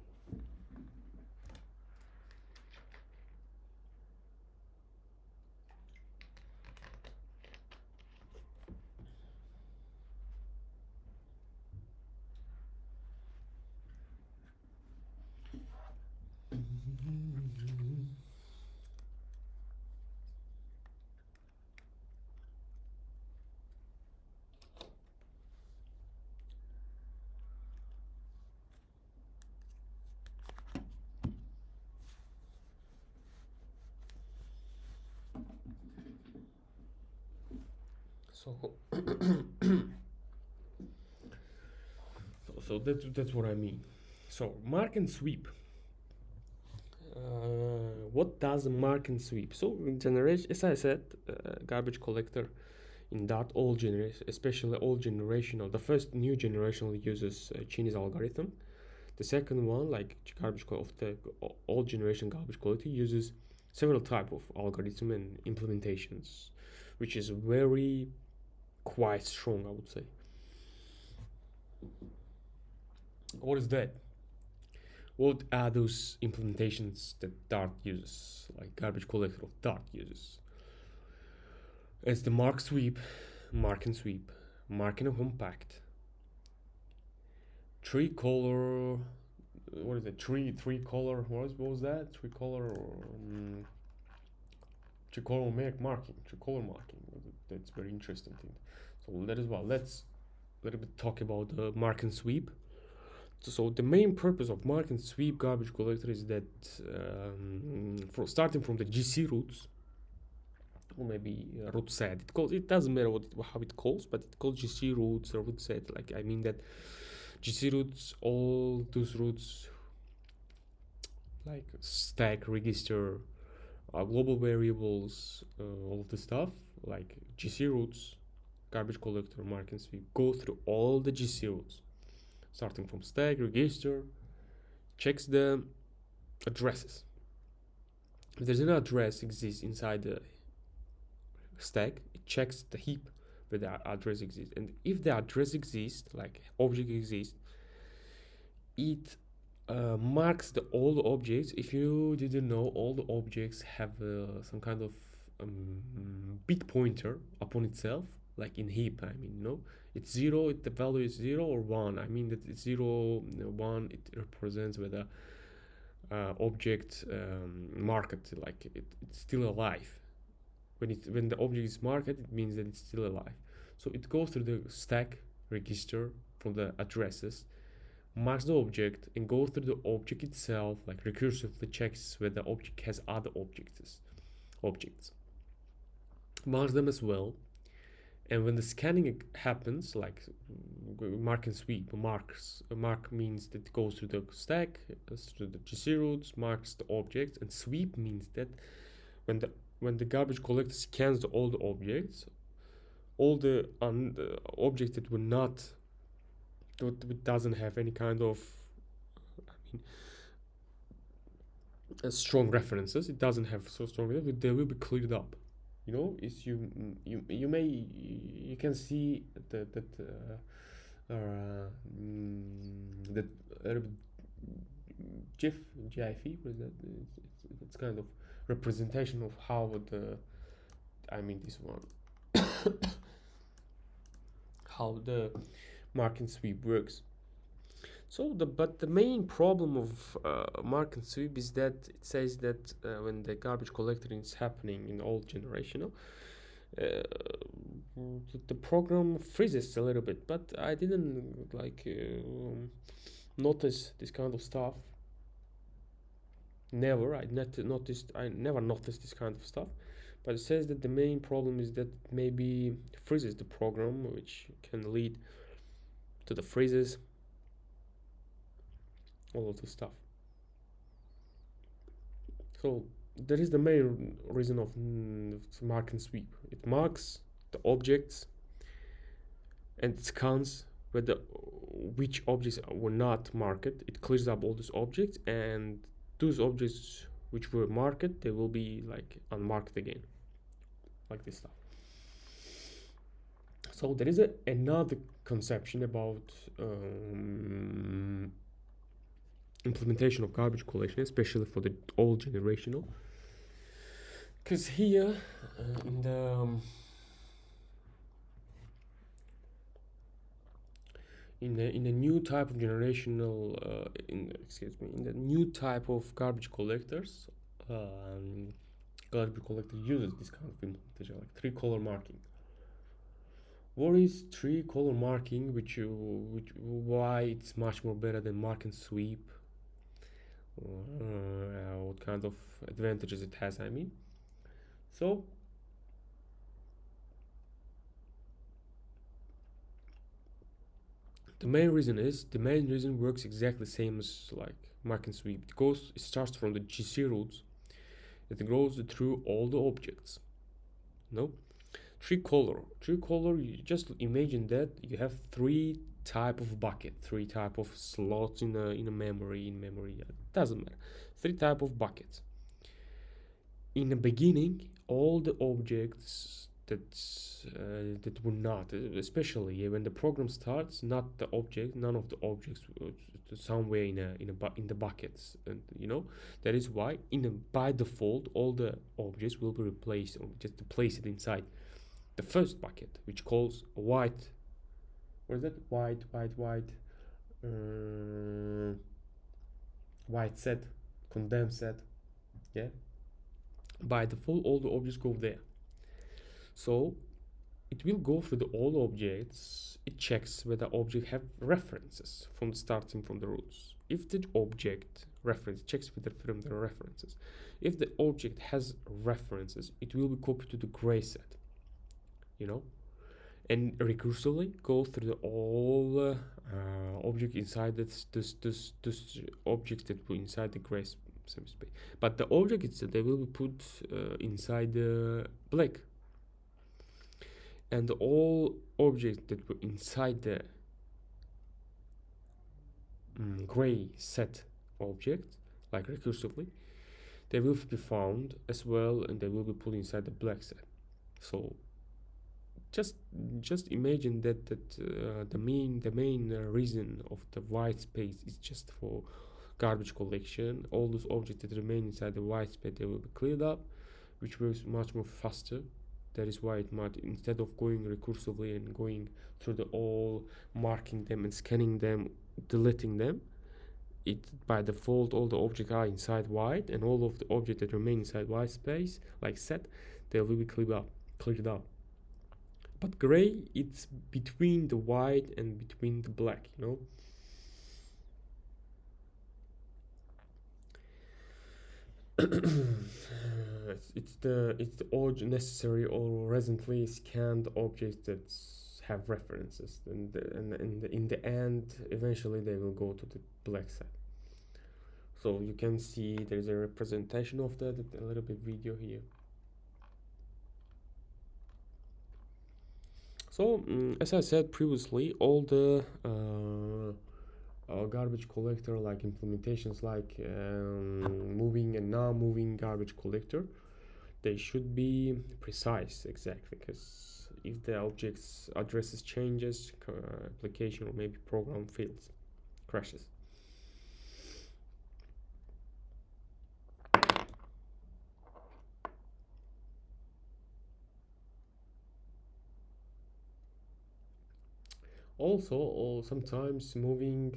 So that's what I mean. So mark and sweep. What does mark and sweep? So in generation, as I said, garbage collector in that old generation, especially old generational, the first new generational uses Chinese algorithm. The second one, like garbage of the old generation garbage quality, uses several type of algorithm and implementations, which is very quite strong, I would say. What is that? What are those implementations that Dart uses, like garbage collector of Dart uses? It's the mark and sweep, mark and compact, tree color. What is it? Tree color. What was that? Tree color marking. Tree color marking. That's very interesting thing. So that as well. Let's a little bit talk about the mark and sweep. So the main purpose of mark and sweep garbage collector is that starting from the GC roots, or maybe root set, it doesn't matter how it calls, but it calls GC roots or root set. Like, I mean that GC roots, all those roots like stack, register, global variables, all of the stuff like GC routes, garbage collector, mark and sweep. Go through all the GC routes, starting from stack, register, checks the addresses. If there's an address exists inside the stack, it checks the heap where the address exists, and if the address exists, like object exists, it marks all the objects. If you didn't know, all the objects have some kind of bit pointer upon itself, like in heap. I mean, it's zero. The value is 0 or 1. I mean that it's 0, 1. It represents whether object marked, like it's still alive. When the object is marked, it means that it's still alive. So it goes through the stack register from the addresses, marks the object, and goes through the object itself, like recursively checks whether the object has other objects, marks them as well. And when the scanning happens, like mark and sweep, mark means that it goes through the stack, through the GC routes, marks the objects, and sweep means that when the garbage collector scans all the objects, all the objects that were not, that doesn't have any kind of, I mean, strong references. It doesn't have so strong references. They will be cleared up. Is you can see that GIF, GIF, what is that? It's kind of representation of how this one, how the mark and sweep works. So but the main problem of mark and sweep is that it says that when the garbage collecting is happening in old generational, the program freezes a little bit. But I didn't notice this kind of stuff. I never noticed this kind of stuff. But it says that the main problem is that maybe freezes the program, which can lead to the freezes, all of the stuff. So that is the main reason of mark and sweep. It marks the objects and it scans which objects were not marked. It clears up all those objects, and those objects which were marked, they will be like unmarked again, like this stuff. So there is another conception about implementation of garbage collection, especially for the old generational, because here in the new type of generational, in the new type of garbage collectors, garbage collector uses this kind of implementation, like 3-color marking. What is 3-color marking? Why it's much more better than mark and sweep? What kind of advantages it has? So the main reason works exactly the same as like mark and sweep. It starts from the GC routes. It goes through all the objects. 3-color. You just imagine that you have 3 type of bucket, 3 type of slots in a memory. It doesn't matter. 3 type of buckets. In the beginning, all the objects that were not, especially when the program starts, none of the objects somewhere in the buckets, and that is why by default all the objects will be replaced, or just to place it inside the first bucket, which calls white. What is that? White set, condensed set. Yeah. By default, all the objects go there. So it will go through all objects. It checks whether object have references starting from the roots. If the object checks from the references. If the object has references, it will be copied to the gray set. And recursively go through all object inside this objects that were inside the gray semi-space. But the object itself, they will be put inside the black, and all objects that were inside the gray set object, like recursively, they will be found as well, and they will be put inside the black set. So just imagine that the main reason of the white space is just for garbage collection. All those objects that remain inside the white space, they will be cleared up, which works much more faster. That is why it might, instead of going recursively and going through the all, marking them and scanning them, deleting them, it by default all the objects are inside white, and all of the objects that remain inside white space, like set, they will be cleared up. But gray, it's between the white and between the black, you know. It's the all necessary or recently scanned objects that have references, and in the end, eventually they will go to the black set. So you can see there's a representation of that, a little bit video here. So as I said previously, all the garbage collector like implementations, like moving and non-moving garbage collector, they should be precise, exactly, because if the object's addresses changes, application or maybe program fails, crashes. Also, or sometimes moving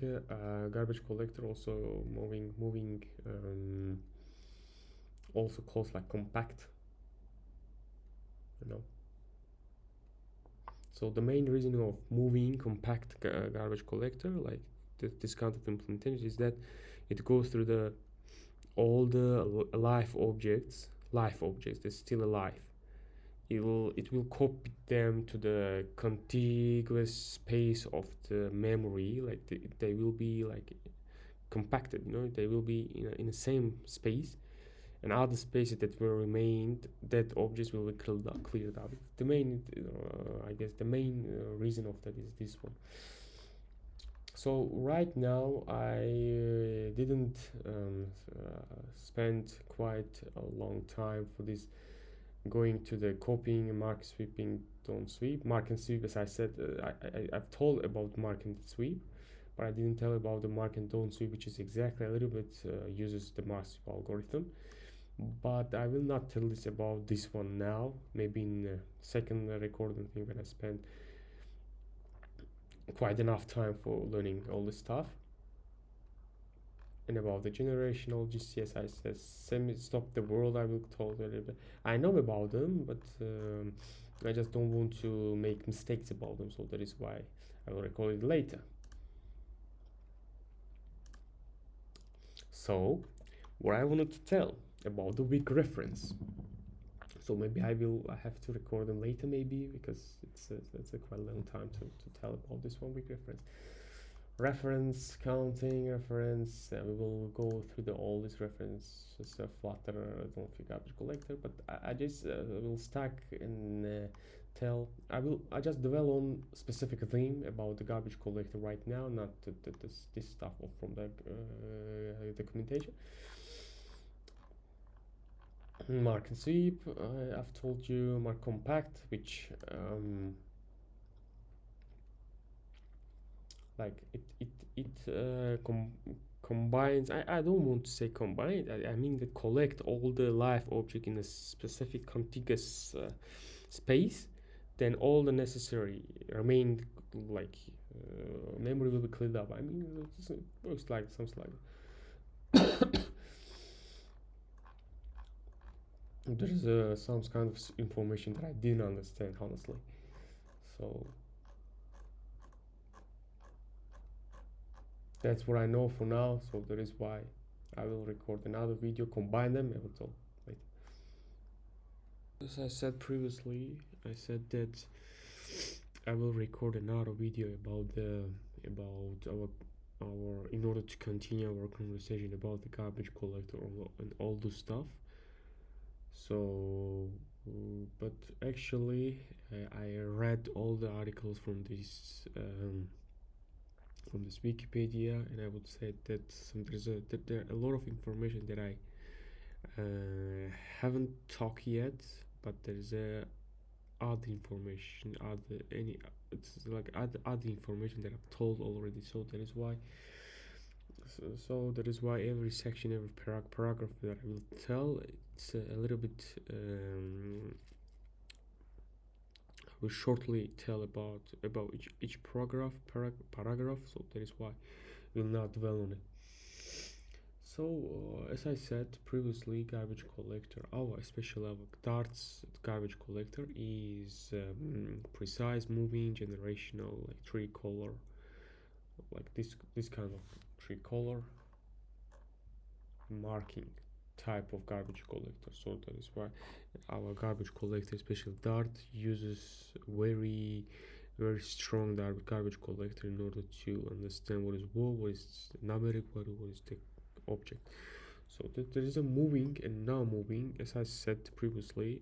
garbage collector, also moving also calls like compact, you know. So the main reason of moving compact garbage collector, like this kind of implementation, is that it goes through all the live objects that's still alive. It will copy them to the contiguous space of the memory, like they will be like compacted, you know, they will be in the same space, and other spaces that will remain, that objects will be cleared up. The main I guess the main reason of that is this one. So right now I didn't spend quite a long time for this, going to the copying and mark sweeping, don't sweep. Mark and sweep, as I said, I've told about mark and sweep, but I didn't tell about the mark and don't sweep, which is exactly a little bit uses the mark sweep algorithm. But I will not tell this about this one now, maybe in the second recording thing, when I spend quite enough time for learning all this stuff. And about the generational GCS, I said semi-stop the world, I will tell a little bit. I know about them, but I just don't want to make mistakes about them, so that is why I will record it later. So what I wanted to tell about the weak reference, so maybe I have to record them later, maybe, because it's a quite a long time to tell about this one weak reference counting reference. We will go through all these references, Flutter, don't think garbage collector, but I just will stack and tell. I just dwell on specific theme about the garbage collector right now, not this stuff from the documentation. Mark and sweep, I've told you. Mark compact, which like it combines. I don't want to say combine, I mean that collect all the live object in a specific contiguous space, then all the necessary remain, like memory will be cleared up. I mean, it works like something like there's some kind of information that I didn't understand, honestly. So that's what I know for now, so that is why I will record another video, combine them, and we'll talk later. As I said previously, I said that I will record another video about our our in order to continue our conversation about the garbage collector and all this stuff. So, but actually, I read all the articles from this Wikipedia, and I would say that there are a lot of information that I haven't talked yet, but there's a odd information, odd any it's like odd information that I've told already. So that is why every section, every paragraph that I will tell, it's a little bit. I will shortly tell about each paragraph. So that is why we'll not dwell on it. So, as I said previously, garbage collector, especially our darts garbage collector is precise, moving, generational, like tree color, like this kind of tree color marking type of garbage collector. So that is why our garbage collector, especially dart, uses very strong garbage collector in order to understand what is wall, what is numeric, what is the object. So there is a moving and now moving, as I said previously,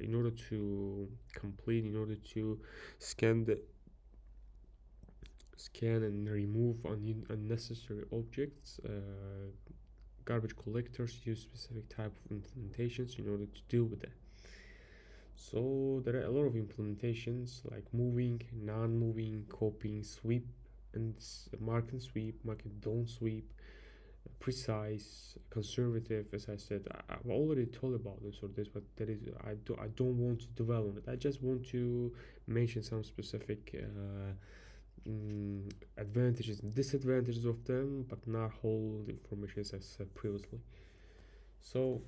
in order to complete, in order to scan and remove unnecessary objects. Garbage collectors use specific type of implementations in order to deal with that. So there are a lot of implementations like moving, non-moving, copying, sweep, and mark and sweep, mark and don't sweep, precise, conservative. As I said, I've already told about this or this, but that is I don't want to dwell on it. I just want to mention some specific advantages and disadvantages of them, but not whole information as I said previously. So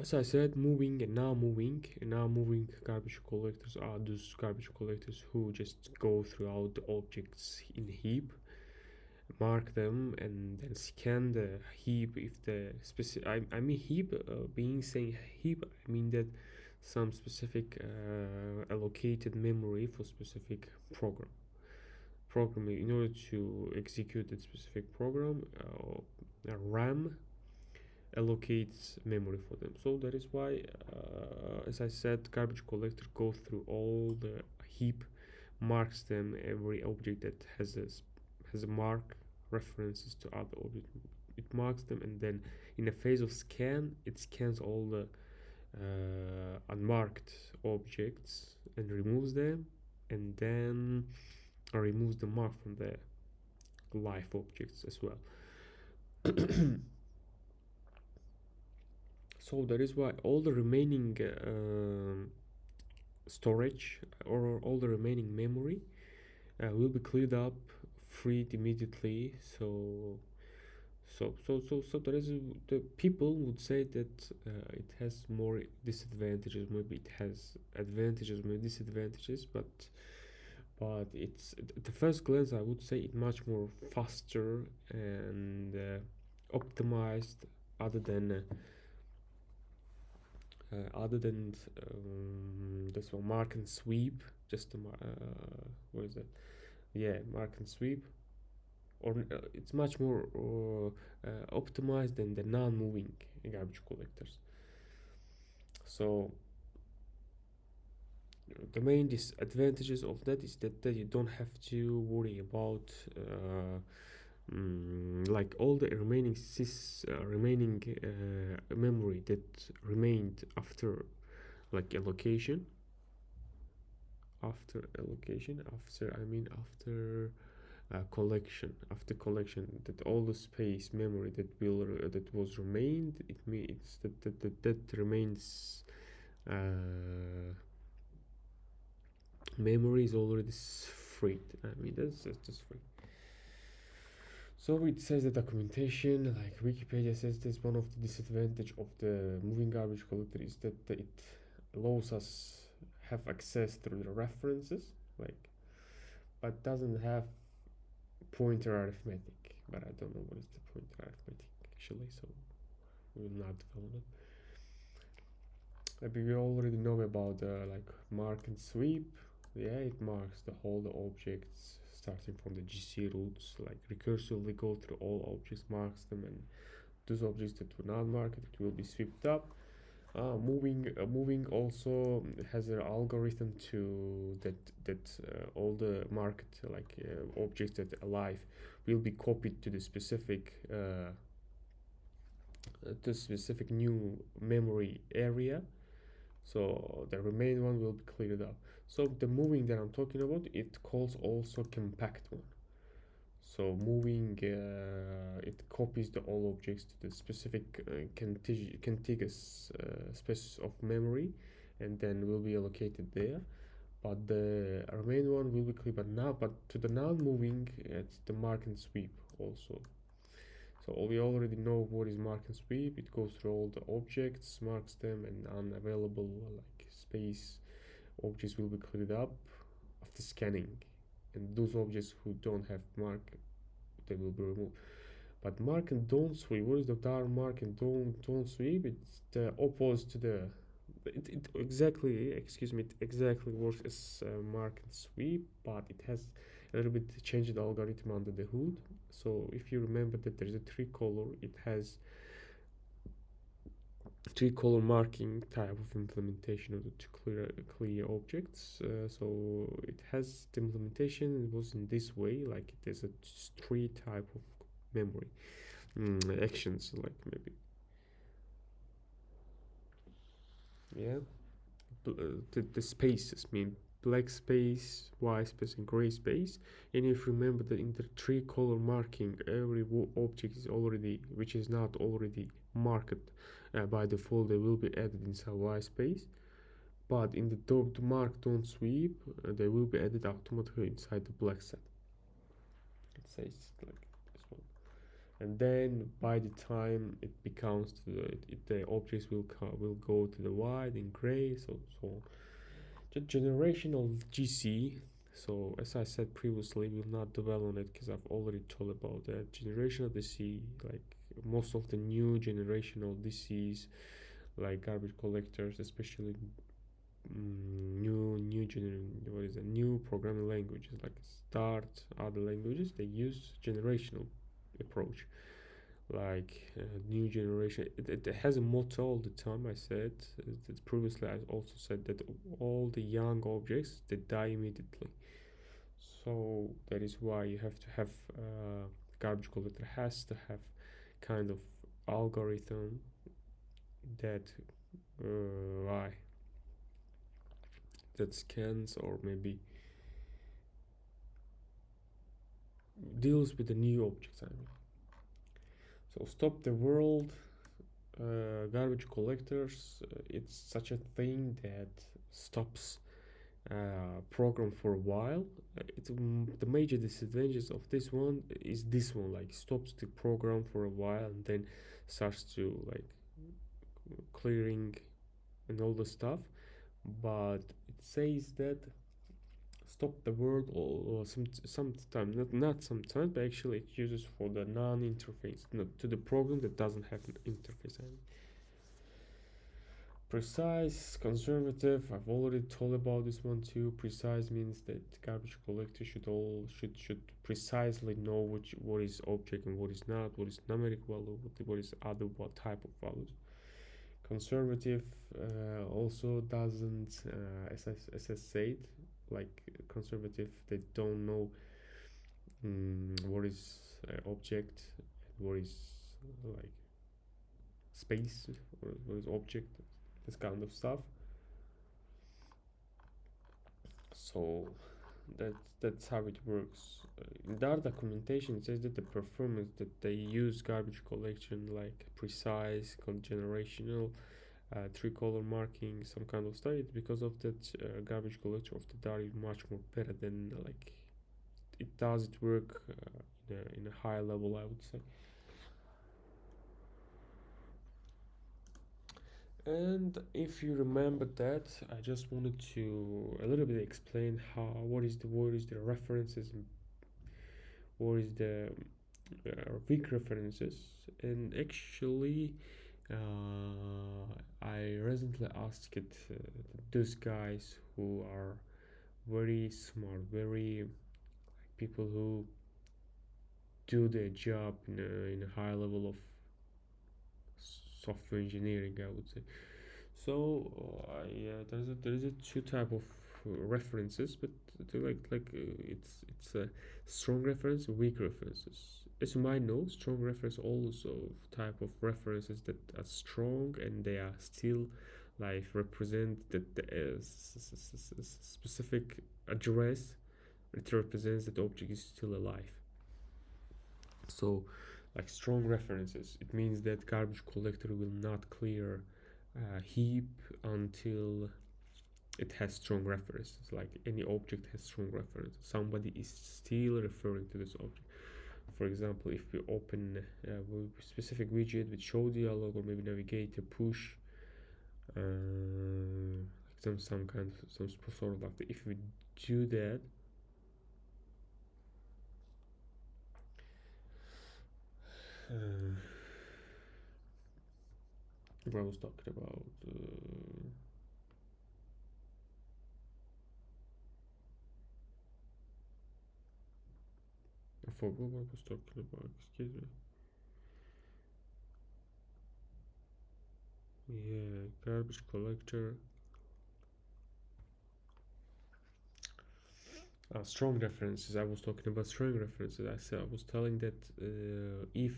as I said, moving and now moving garbage collectors are those garbage collectors who just go throughout the objects in a heap, mark them, and then scan the heap. If the specific, I mean heap, being saying heap, I mean that some specific allocated memory for specific programming in order to execute that specific program. RAM allocates memory for them. So that is why, as I said, garbage collector goes through all the heap, marks them, every object that has a mark references to other objects. It marks them, and then in a phase of scan, it scans all the unmarked objects and removes them, and then removes the mark from the live objects as well. So that is why all the remaining storage or all the remaining memory will be cleared up, freed immediately. So there is the people would say that it has more disadvantages. Maybe it has advantages, maybe disadvantages, but it's at the first glance I would say it much more faster and optimized, other than this one, mark and sweep. Just what is it? Yeah, mark and sweep. Or it's much more optimized than the non-moving garbage collectors. So the main disadvantages of that is that you don't have to worry about like all the remaining memory that remained after like allocation. After collection, that all the space memory that was remained, it means that remains memory is already freed. I mean that's just free. So it says the documentation, like Wikipedia says this, one of the disadvantage of the moving garbage collector is that it allows us have access through the references, like, but doesn't have pointer arithmetic. But I don't know what is the pointer arithmetic actually, so we will not develop it. Maybe we already know about the like mark and sweep. Yeah, it marks the whole the objects starting from the GC roots, like recursively go through all objects, marks them, and those objects that were not marked, it will be swept up. Moving also has an algorithm to that all the marked objects that are alive will be copied to the specific new memory area, so the remaining one will be cleared up. So the moving that I'm talking about, it calls also compact one. So moving, it copies the all objects to the specific contiguous space of memory, and then will be allocated there. But the remaining one will be clear. But to the non-moving, it's the mark and sweep also. So we already know what is mark and sweep. It goes through all the objects, marks them, and unavailable like space objects will be cleared up after scanning. And those objects who don't have mark, they will be removed. But mark and don't sweep. What is the dark mark and don't sweep? It's the opposite to the. It exactly, excuse me, it exactly works as mark and sweep, but it has a little bit changed the algorithm under the hood. So if you remember that there's a tricolor, it has tricolor marking type of implementation of the clear objects. So it has the implementation. It was in this way, like there's a three type of memory actions, like maybe yeah, the spaces mean black space, white space, and gray space. And if you remember that in the three color marking, every object is already, which is not already marked by default, they will be added inside white space. But in the mark don't sweep, they will be added automatically inside the black set. It says like this one. And then by the time it becomes to the objects will go to the white and gray, so on. The generation of GC, so as I said previously, we will not dwell on it because I've already told about that. Generation of DC, like most of the new generation of DCs, like garbage collectors, especially new programming languages like Start, other languages, they use generational approach, like new generation. It has a motto all the time. I said that previously. I also said that all the young objects they die immediately. So that is why you have to have garbage collector has to have kind of algorithm that why that scans or maybe deals with the new objects. I mean, so stop the world garbage collectors. It's such a thing that stops program for a while. The major disadvantages of this one is this one, like stops the program for a while and then starts to like clearing and all the stuff. But it says that stop the world or sometimes not sometimes, but actually it uses for the non-interface, not to the program that doesn't have an interface. Precise, conservative. I've already told about this one too. Precise means that garbage collector should precisely know what is object and what is not, what is numeric value, what is other what type of values. Conservative also doesn't, as I said, like conservative, they don't know what is object and what is like space or what is object, this kind of stuff. So that's how it works. In their documentation it says that the performance that they use garbage collection like precise, generational, three color marking, some kind of stuff, it's because of that garbage collector of the Dart is much more better than like it does it work in a high level, I would say. And if you remember that, I just wanted to a little bit explain what is the references and what is the weak references. And actually, I recently asked those guys who are very smart, very people who do their job in a high level of software engineering, I would say. So there is a two type of references, but they're it's a strong reference, weak references. As you might know, strong reference also type of references that are strong and they are still like represent that the specific address. It represents that the object is still alive. So, like strong references, it means that garbage collector will not clear heap until it has strong references. Like any object has strong references. Somebody is still referring to this object. For example, if we open a specific widget with show dialog or maybe navigator push, some kind of some sort of like that. If we do that, what I was talking about. I forgot what I was talking about. Excuse me. Yeah, garbage collector. Strong references. I was talking about strong references. I was telling that if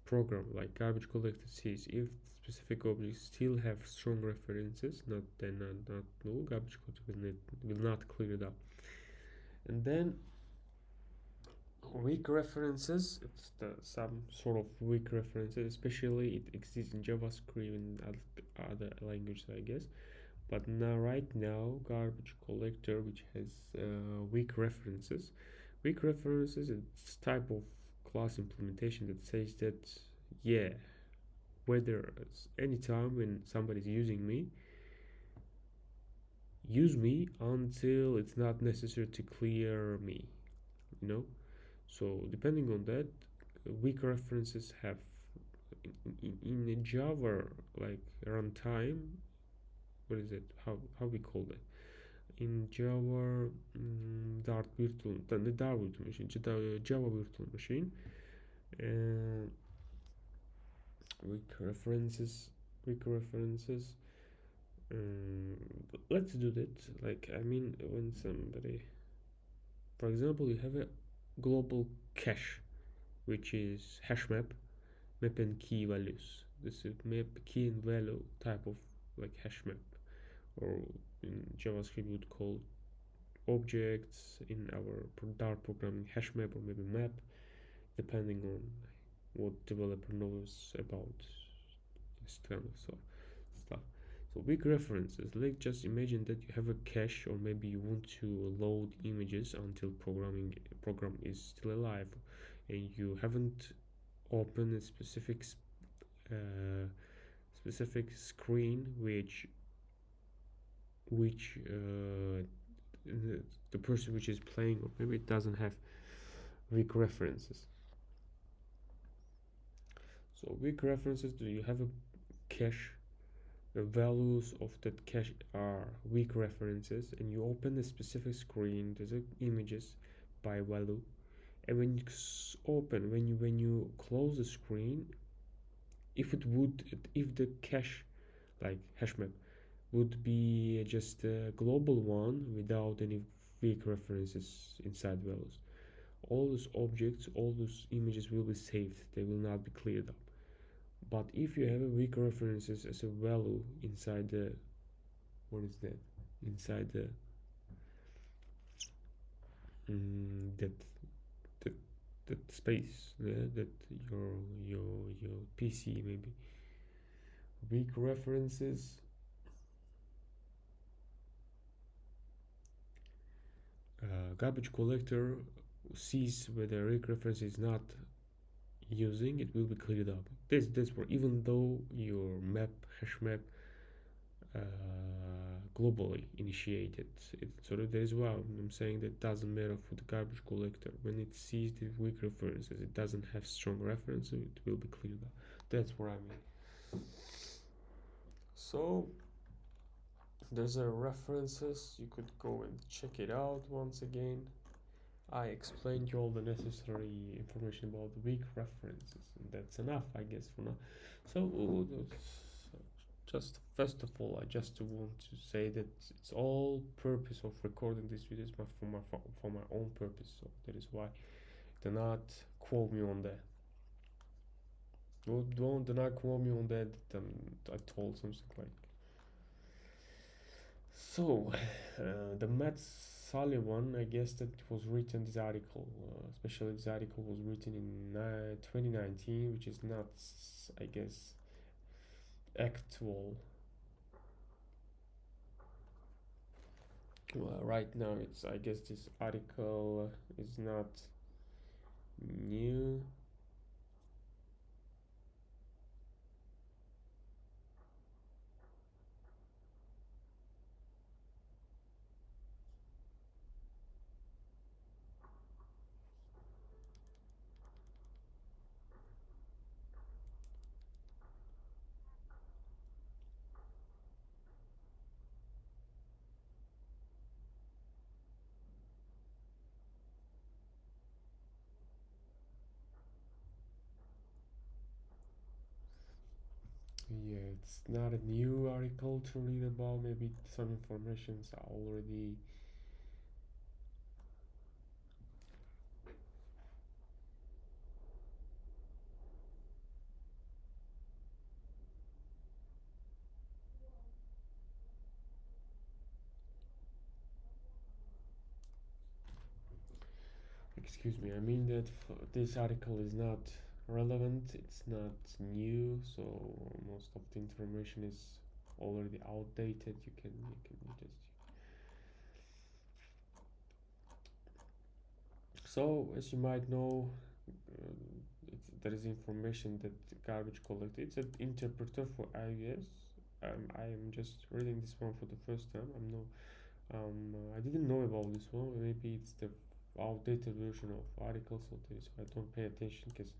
program like garbage collector sees if specific objects still have strong references, not no garbage collector will not clear it up. And then weak references. It's some sort of weak references. Especially it exists in JavaScript and other languages, I guess. But now, right now, garbage collector, which has weak references, it's type of class implementation that says that, yeah, whether it's any time when somebody's using me, use me until it's not necessary to clear me, you know. So depending on that, weak references have in Java like runtime. What is it? How we call it? In Java, Dart virtual, the Dart virtual machine, Java virtual machine, and weak references, weak references. Um, let's do that. Like I mean, when somebody, for example, you have a global cache, which is hash map and key values. This is map, key, and value type of like hash map, or in JavaScript we would call objects in our Dart programming hash map or maybe map, depending on what developer knows about this kind of stuff. So big references. Like just imagine that you have a cache, or maybe you want to load images until program is still alive, and you haven't opened a uh, specific screen which the person which is playing, or maybe it doesn't have weak references. So weak references, do you have a cache? The values of that cache are weak references, and you open a specific screen. There's images by value, and when you when you close the screen, if the cache like hash map would be just a global one without any weak references inside values, all those objects, all those images will be saved. They will not be cleared up. But if you have a weak references as a value inside the, what is that? Inside the that that that space, that your PC maybe weak references. Garbage collector sees whether weak reference is not using, it will be cleared up. This for even though your map hash map uh, globally initiated it. So that is why I'm saying that doesn't matter for the garbage collector. When it sees the weak references, it doesn't have strong references, it will be cleared up. That's what I mean. So there's a references, you could go and check it out once again. I explained you all the necessary information about the weak references, and that's enough, I guess, for now. So, just first of all, I just want to say that it's all purpose of recording this video is for my own purpose. So that is why do not quote me on that. Do not quote me on that. I told something like so. The Matt Sullivan, I guess that was written this article, especially this article was written in 2019, which is not, I guess, actual. Well, right now, it's I guess this article is not new. Yeah, it's not a new article to read about. Maybe some informations are already. Excuse me, I mean that this article is not relevant, it's not new, so most of the information is already outdated. You just so as you might know, there is information that garbage collector. It's an interpreter for iOS. I am just reading this one for the first time. I didn't know about this one. Maybe it's the outdated version of articles, so this I don't pay attention because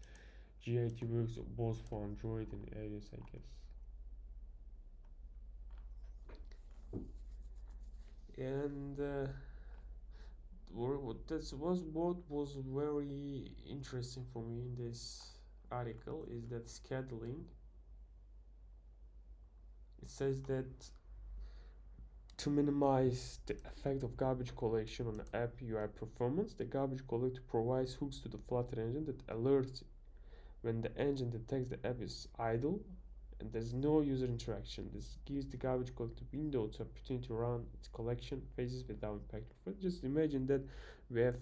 GIT works both for Android and iOS, I guess. And what was very interesting for me in this article is that scheduling. It says that to minimize the effect of garbage collection on the app UI performance, the garbage collector provides hooks to the Flutter engine that alerts when the engine detects the app is idle and there's no user interaction. This gives the garbage collector window to opportunity to run its collection phases without impact. But just imagine that we have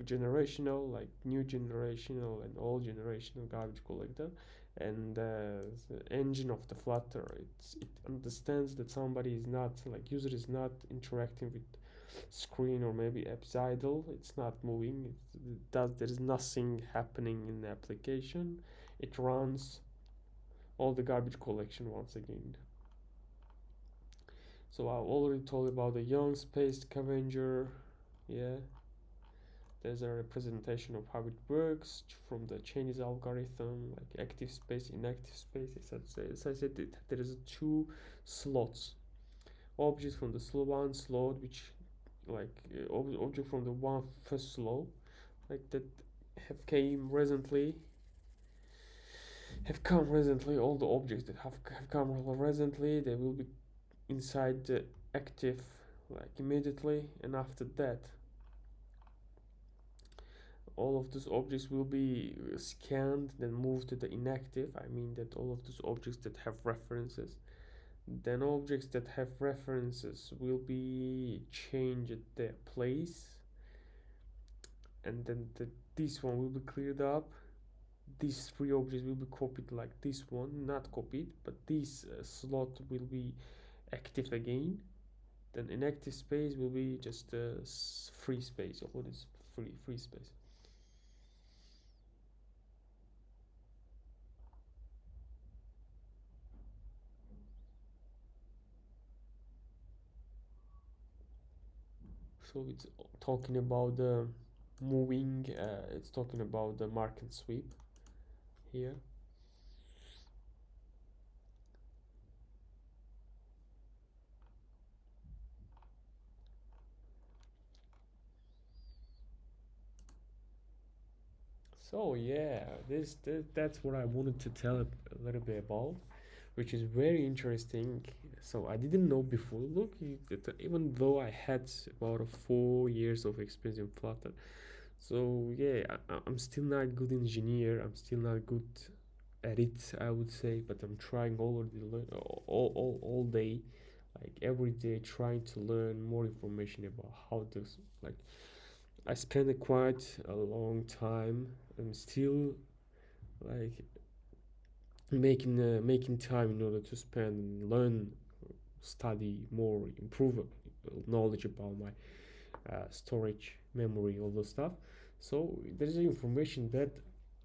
generational, like new generational and old generational garbage collector, and the engine of the Flutter. It understands that somebody is not like user is not interacting with screen or maybe app's idle. It's not moving. There is nothing happening in the application. It runs all the garbage collection once again. So I already told about the young space scavenger. Yeah, there's a representation of how it works from the Chinese algorithm, like active space, inactive space. As I said, there is two slots. Objects from the one slot, which like object from the one first slot, like that have come recently. All the objects that have come recently, they will be inside the active like immediately, and after that all of those objects will be scanned then moved to the inactive. I mean that all of those objects that have references, then objects that have references will be changed their place, and then this one will be cleared up. These three objects will be copied like this one, not copied, but this slot will be active again. Then inactive space will be just free space. All this free space. So it's talking about the moving. It's talking about the mark and sweep here. So yeah, that's what I wanted to tell a little bit about, which is very interesting. So I didn't know before. Look, even though I had about 4 years of experience in Flutter, so yeah, I'm still not good engineer. I'm still not good at it, I would say. But I'm trying all day, like every day, trying to learn more information about how this like. I spent quite a long time. I'm still like making time in order to spend, learn, study more, improve knowledge about my storage, memory, all those stuff. So there is information that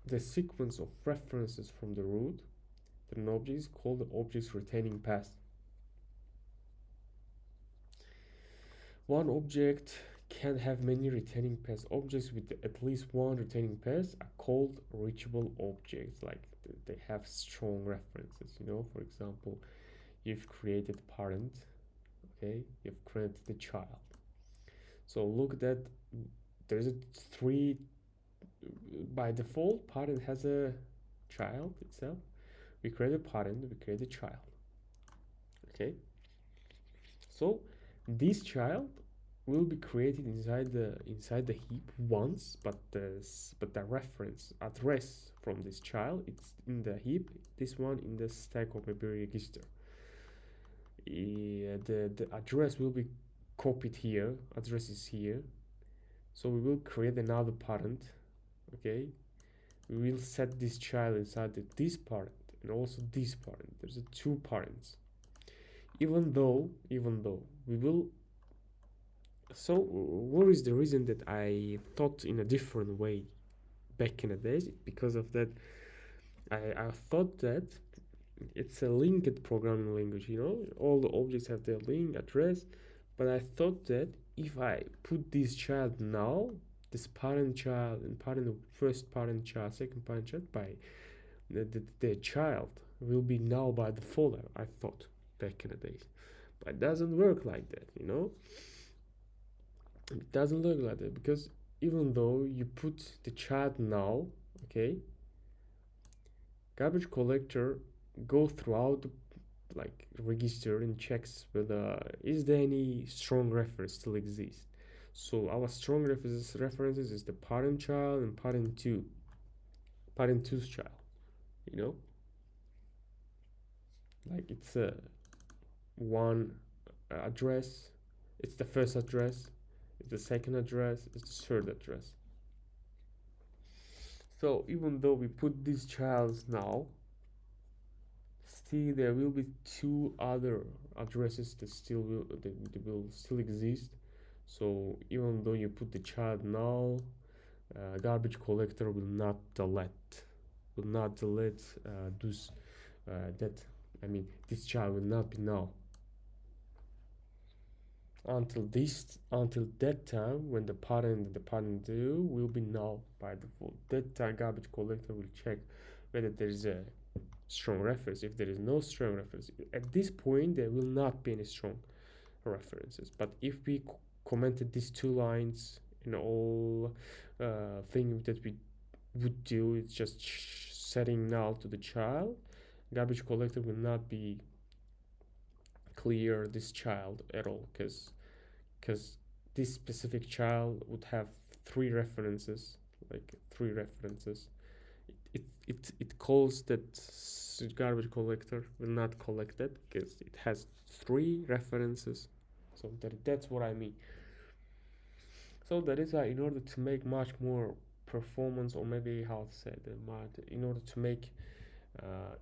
the sequence of references from the root to an object is called the object's retaining path. One object can have many retaining paths. Objects with at least one retaining path are called reachable objects. Like they have strong references. For example, you've created parent, okay? You've created the child. So look that there's a three by default. Parent has a child itself. We create a parent. We create a child. Okay. So this child will be created inside the heap once, but the reference address from this child, it's in the heap. This one in the stack of memory register. The address will be copied here. Address is here. So we will create another parent. Okay. We will set this child inside this parent and also this parent. There's two parents. Even though we will. So, what is the reason that I thought in a different way back in the days? Because of that, I thought that it's a linked programming language, all the objects have their link address, but I thought that if I put this child now, this parent child and first parent child, second parent child, by the child will be now by default, I thought back in the days. But it doesn't work like that. It doesn't look like that because even though you put the child now, okay, garbage collector go throughout the register and checks whether is there any strong reference still exist. So our strong references is the parent child and parent two's child. You know, like it's a one address, it's the first address, it's the second address, it's the third address. So even though we put these childs now, still there will be two other addresses that will still exist. So even though you put the child now, garbage collector will not delete those that I mean this child will not be now until that time when the parent and the parent do will be null by default. That time garbage collector will check whether there is a strong reference. If there is no strong reference at this point, there will not be any strong references. But if we commented these two lines in all thing that we would do, it's just setting null to the child, garbage collector will not be clear this child at all because this specific child would have three references. It calls that garbage collector will not collect that because it has three references. So that's what I mean. So that is why in order to make much more performance, or maybe how to say in order to make uh,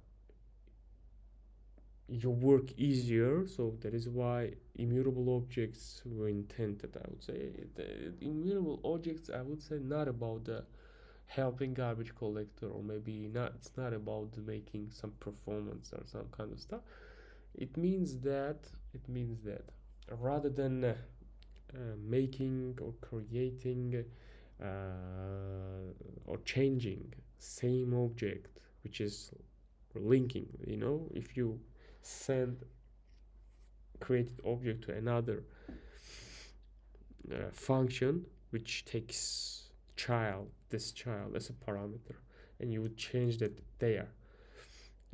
your work easier, so that is why immutable objects were intended. I would say the immutable objects, I would say, not about the helping garbage collector, or maybe not, it's not about making some performance or some kind of stuff. It means that rather than making or creating or changing same object, which is linking, if you send created object to another function which takes child, this child as a parameter, and you would change that there,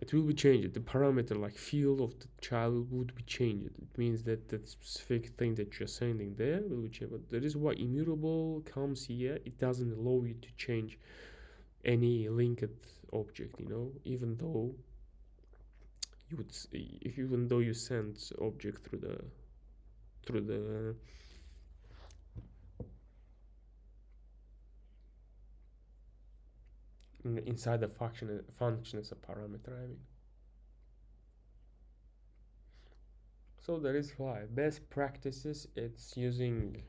it will be changed. The parameter, like field of the child, would be changed. It means that that specific thing that you're sending there will be changed. But that is why immutable comes here. It doesn't allow you to change any linked object, even though you would, if even though you send object through the inside the function as a parameter. I mean, so that is why best practices, it's using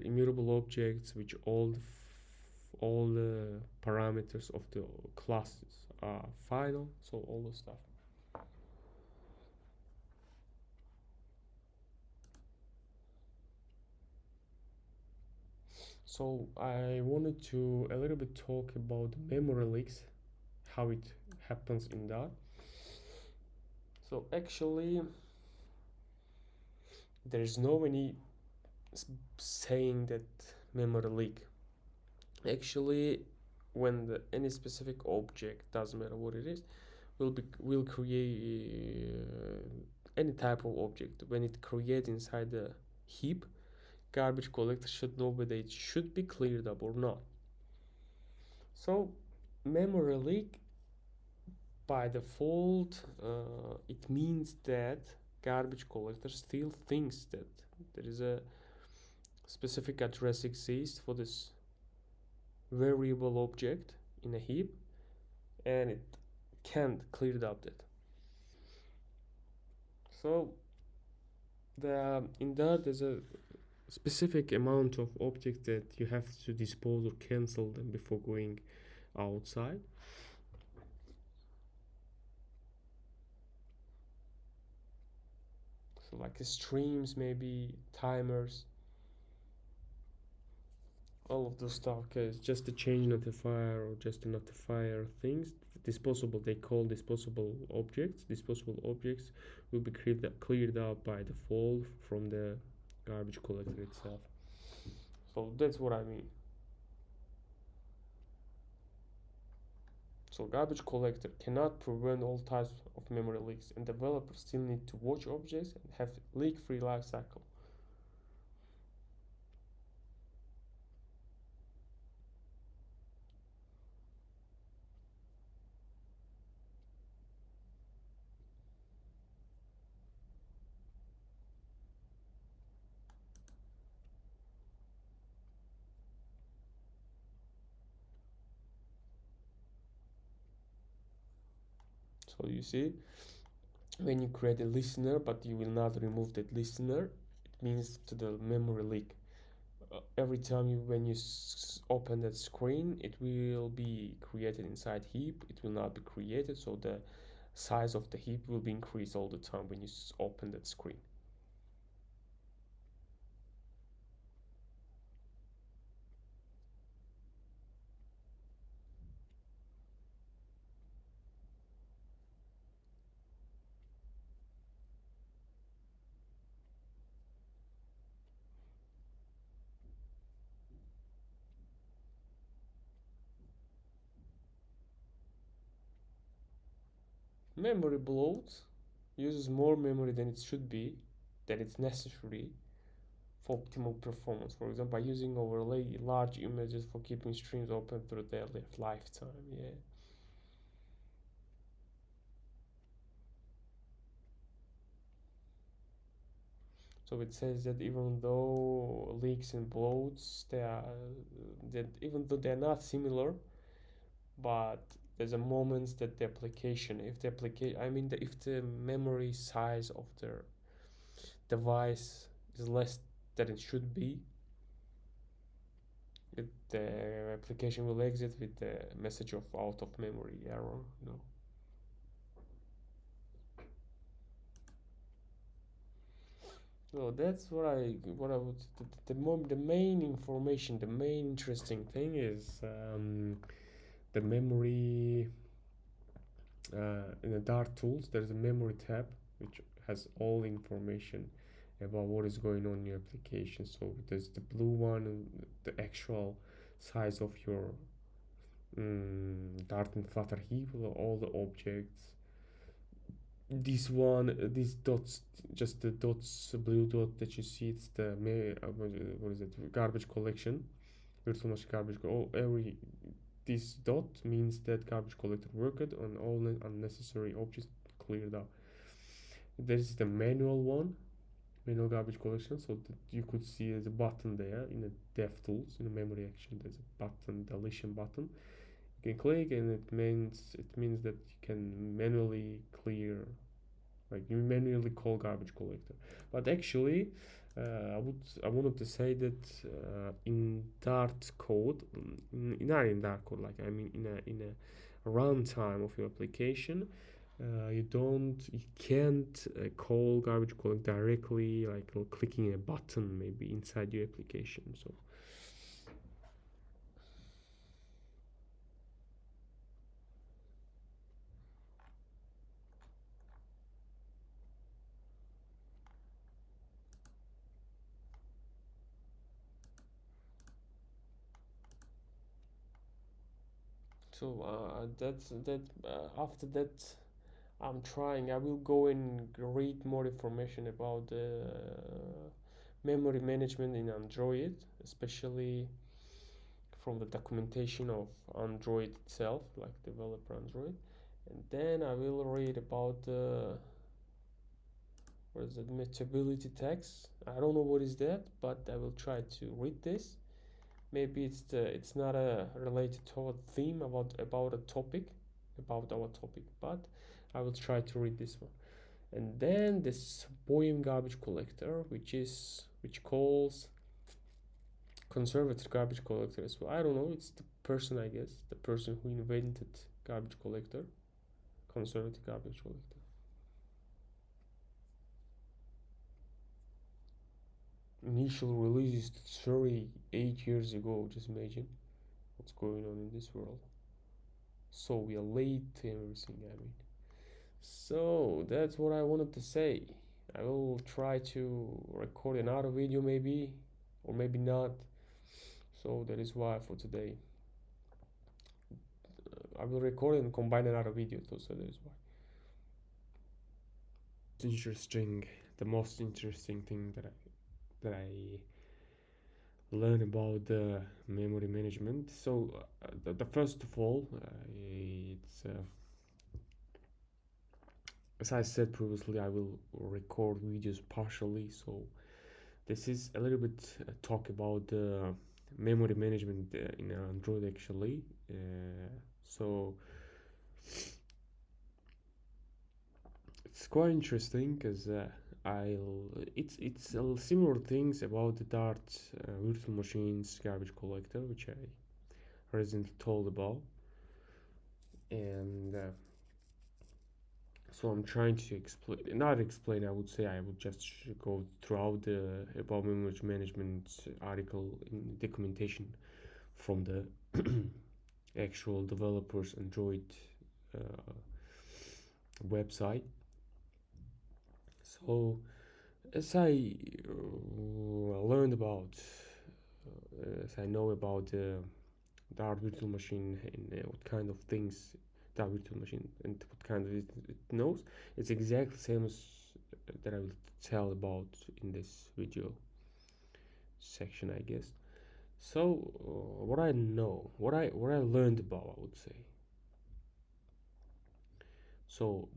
immutable objects which all the parameters of the classes are final, so all the stuff. So I wanted to a little bit talk about memory leaks, how it happens in that. So actually, there is no any saying that memory leak. Actually, when any specific object, doesn't matter what it is, will create any type of object. When it creates inside the heap, garbage collector should know whether it should be cleared up or not. So memory leak by default, it means that garbage collector still thinks that there is a specific address exists for this variable object in a heap, and it can't clear it up that. So in that there's a specific amount of objects that you have to dispose or cancel them before going outside. So like streams, maybe timers, all of those stuff. Cause just a change notifier or just a notifier things, disposable, they call disposable objects. Disposable objects will be cleared up by default from the garbage collector itself. So that's what I mean. So garbage collector cannot prevent all types of memory leaks, and developers still need to watch objects and have leak-free lifecycle. So you see, when you create a listener but you will not remove that listener, it means to the memory leak. Every time when you open that screen, it will be created inside heap. It will not be created, so the size of the heap will be increased all the time when you open that screen. Memory bloat uses more memory than it should be, than it's necessary for optimal performance. For example, by using overlay large images for keeping streams open through their lifetime. Yeah. So it says that even though leaks and bloats, they are that even though they're not similar, but there's a moments that the application, if the application, I mean, if the memory size of the device is less than it should be, the application will exit with the message of out of memory error. So that's what I would the main information, the main interesting thing is the memory. In the Dart tools, there's a memory tab which has all information about what is going on in your application. So there's the blue one, the actual size of your Dart and Flutter heap, all the objects. This one, these dots, just the dots, blue dot that you see, it's the what is it? Garbage collection, virtual machine garbage. Every this dot means that garbage collector worked on all unnecessary objects cleared out. This is the manual one, manual garbage collection. So that you could see there's a button there in the DevTools in the memory action. There's a button, deletion button. You can click, and it means that you can manually clear, like you manually call garbage collector. But actually, I wanted to say that in Dart code, not in Dart code, like I mean in a runtime of your application, you can't call garbage collector directly, like clicking a button maybe inside your application. That's that. After that, I'm trying. I will go and read more information about the memory management in Android, especially from the documentation of Android itself, like developer Android. And then I will read about the what is it, mutability tags. I don't know what is that, but I will try to read this. Maybe it's not a related to a theme about a topic, about our topic, but I will try to read this one. And then this poem garbage collector, which calls conservative garbage collector as well. I don't know. It's the person, I guess, the person who invented garbage collector, conservative garbage collector. Initial release is 38 years ago. Just imagine what's going on in this world. So we are late to everything. I mean, so that's what I wanted to say. I will try to record another video maybe, or maybe not. So that is why for today I will record and combine another video too. So that is why. Interesting. The most interesting thing that I learned about the memory management. So the first of all, it's as I said previously, I will record videos partially. So this is a little bit talk about the memory management in Android actually. So it's quite interesting because I'll it's similar things about the Dart virtual machines garbage collector, which I recently told about, and so I'm trying to explain, not explain. I would say I would just go throughout the about memory management article in documentation from the actual developers Android uh, website. So as I learned about, as I know about the art virtual machine and what kind of things the art virtual machine and what kind of it knows, it's exactly the same as that I will tell about in this video section, I guess. So what I know, what I learned about, I would say. So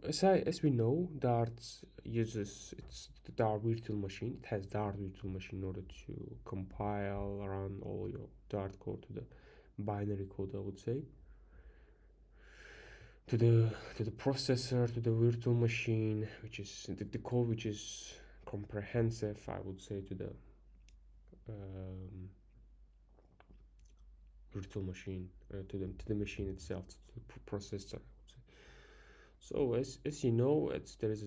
as we know, Dart uses it's the Dart virtual machine. It has Dart virtual machine in order to compile, run all your Dart code to the binary code, I would say, to the processor, to the virtual machine, which is the code which is comprehensive, I would say, to the um, virtual machine, to the machine itself, to the processor. So as you know, there is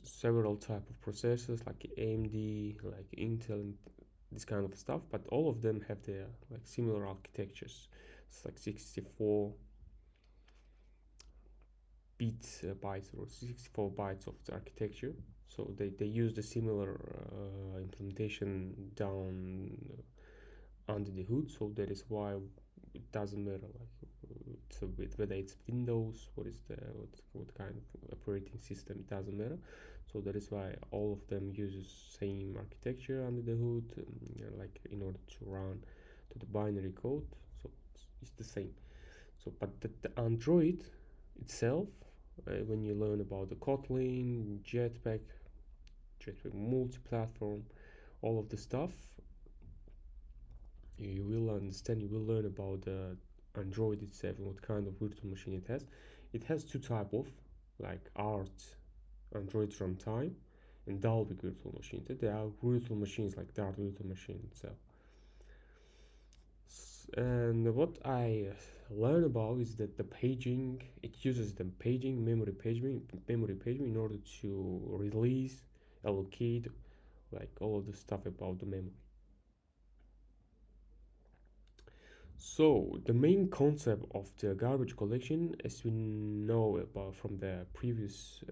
several type of processors like AMD, like Intel, and this kind of stuff. But all of them have their like similar architectures. It's like 64 bytes or 64 bytes of the architecture. So they use the similar implementation down under the hood. So that is why it doesn't matter so whether it's Windows, what kind of operating system, it doesn't matter. So that is why all of them uses same architecture under the hood, like in order to run to the binary code. So it's the same. So, but the Android itself, when you learn about the Kotlin, Jetpack multi-platform, all of the stuff, you will understand. You will learn about the Android itself and what kind of virtual machine it has. It has two type of like art Android runtime and Dolby virtual machine. There are virtual machines like the virtual machine itself. And what I learn about is that the paging, it uses the memory paging in order to release, allocate, like all of the stuff about the memory. So the main concept of the garbage collection, as we know about from the previous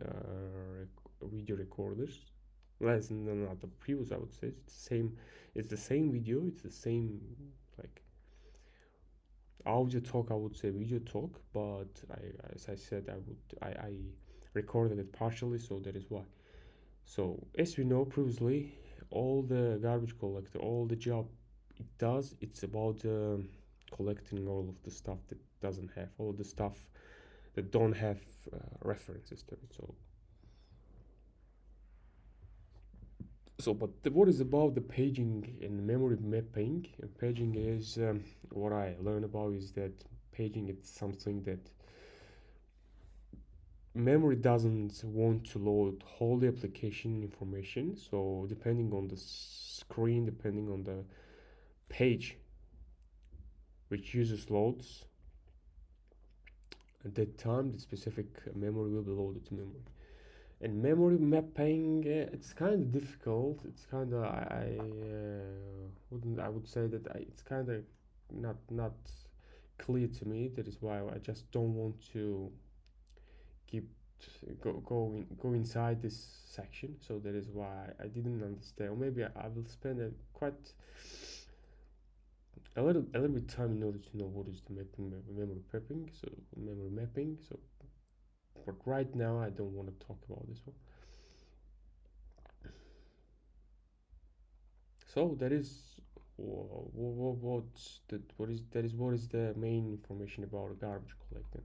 video recorders, less no, not the previous, I would say it's the same. It's the same video. It's the same like audio talk. I would say video talk, but as I said, I recorded it partially, so that is why. So as we know previously, all the garbage collector, all the job it does, it's about collecting all of the stuff that doesn't have, all of the stuff that don't have references to it. So but what is about the paging and memory mapping? And paging is what I learned about is that paging is something that memory doesn't want to load whole the application information. So depending on the screen, depending on the page which users loads at that time, the specific memory will be loaded to memory. And memory mapping, it's kind of difficult. It's kind of I would say that it's kind of not clear to me. That is why I just don't want to keep go inside this section. So that is why I didn't understand. Or maybe I will spend quite a little bit time in order to know what is the memory mapping. So memory mapping. So but right now I don't want to talk about this one. So that is what is the main information about garbage collecting.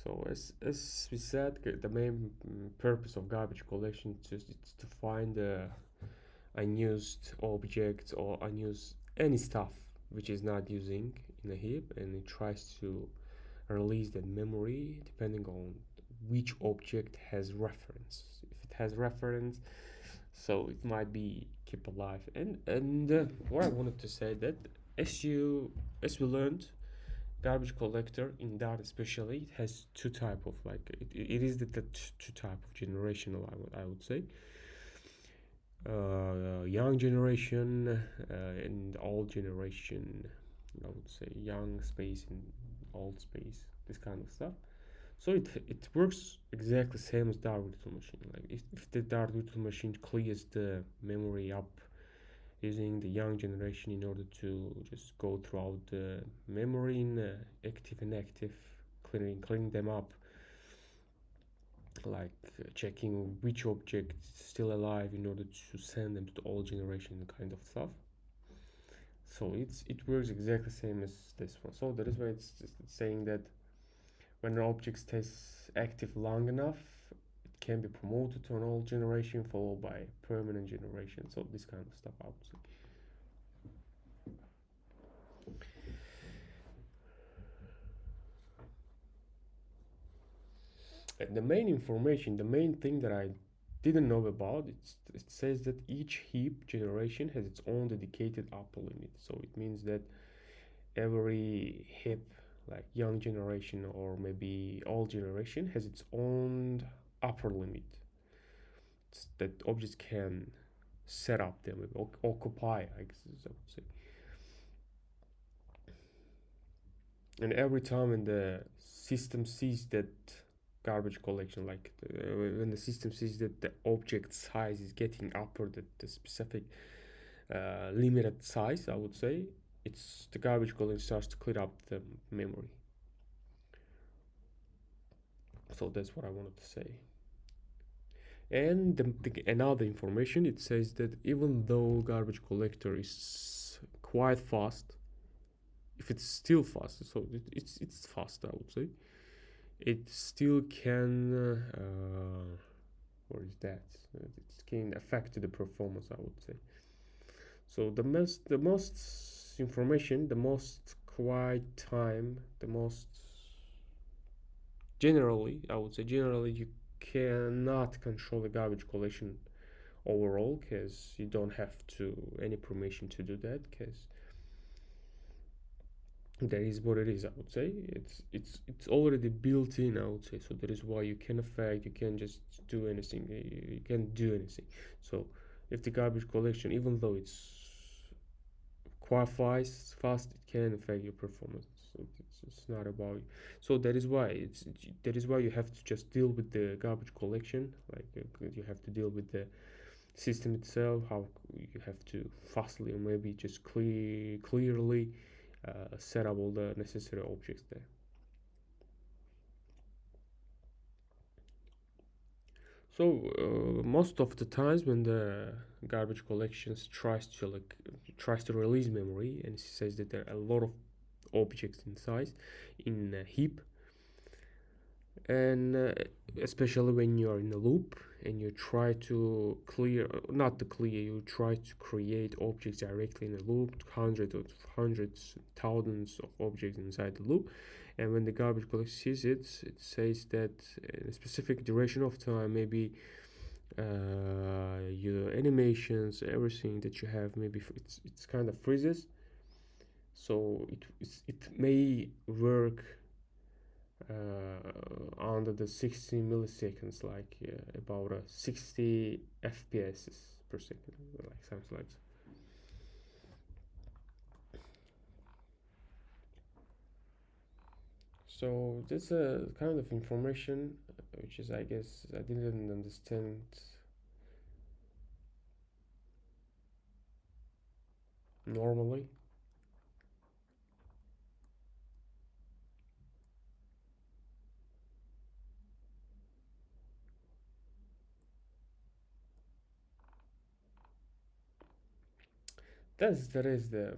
So as we said, the main purpose of garbage collection is just it's to find unused objects or unused any stuff which is not using in a heap, and it tries to release that memory depending on which object has reference. If it has reference, so it might be keep alive. And what I wanted to say that as we learned, garbage collector in Dart especially, it has two type of like it is the two type of generational, I would say. Young generation and old generation. I would say young space and old space, this kind of stuff. So it works exactly same as Dart virtual machine. Like if the Dart virtual machine clears the memory up using the young generation in order to just go throughout the memory in active and active, clearing them up, like checking which object is still alive in order to send them to the old generation kind of stuff. So it works exactly same as this one. So that is why it's saying that when an object stays active long enough, it can be promoted to an old generation followed by permanent generation. So this kind of stuff I would say. And the main information, the main thing that I didn't know about, it says that each heap generation has its own dedicated upper limit. So it means that every heap, like young generation or maybe old generation, has its own upper limit that objects can set up there, maybe occupy, I guess I would say. And every time when the system sees that garbage collection, like when the system sees that the object size is getting upper the specific limited size, I would say, it's the garbage collection starts to clear up the memory. So that's what I wanted to say. And another information, it says that even though garbage collector is quite fast, if it's still fast, so it's fast, I would say, it still can what is that? It can affect the performance, I would say. So the most information, the most quiet time, the most generally, I would say generally you cannot control the garbage collection overall, because you don't have to any permission to do that, because that is what it is, I would say. It's already built in, I would say. So that is why you can affect, you can just do anything, you can't do anything. So if the garbage collection, even though it's quite fast, it can affect your performance. So it's not about. So that is why you have to just deal with the garbage collection, like you have to deal with the system itself, how you have to fastly or maybe just clearly set up all the necessary objects there. So most of the times when the garbage collections tries to release memory, and it says that there are a lot of objects in a heap, and especially when you're in a loop and you try to clear, not to clear, you try to create objects directly in a loop, hundreds, thousands of objects inside the loop. And when the garbage collector sees it, it says that in a specific duration of time, maybe your animations, everything that you have, maybe it's kind of freezes. So it may work under the 60 milliseconds, like about 60 FPS per second, like something like that. So that's a kind of information which is, I guess, I didn't understand normally. That is the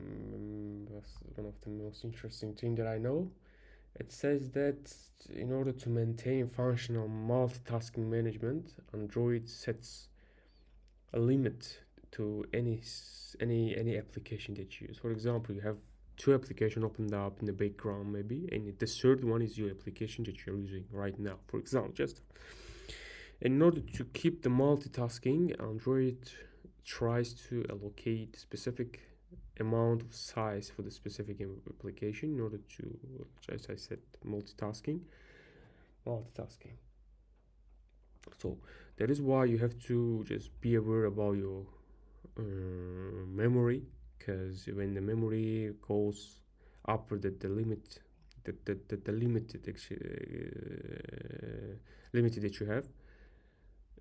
one of the most interesting thing that I know. It says that in order to maintain functional multitasking management, Android sets a limit to any application that you use. For example, you have two applications opened up in the background maybe, and the third one is your application that you're using right now. For example, just in order to keep the multitasking, Android tries to allocate specific amount of size for the specific application in order to, as I said, multitasking. So that is why you have to just be aware about your memory, because when the memory goes upper the limit, the limited limited that you have,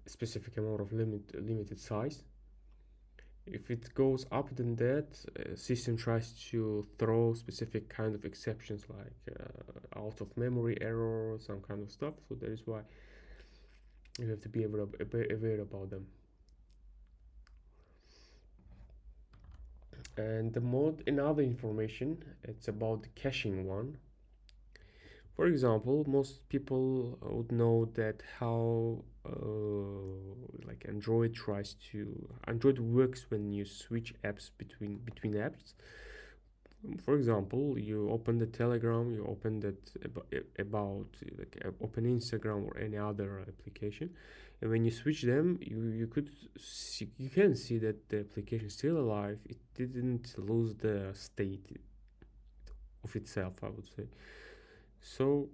specific amount of limited size. If it goes up than that, system tries to throw specific kind of exceptions, like out of memory error, some kind of stuff. So that is why you have to be aware about them. And the mode, another information, it's about the caching one. For example, most people would know that how like Android works when you switch apps between apps. For example, you open the Telegram, you open that about like open Instagram or any other application, and when you switch them, you can see that the application is still alive. It didn't lose the state of itself, I would say. So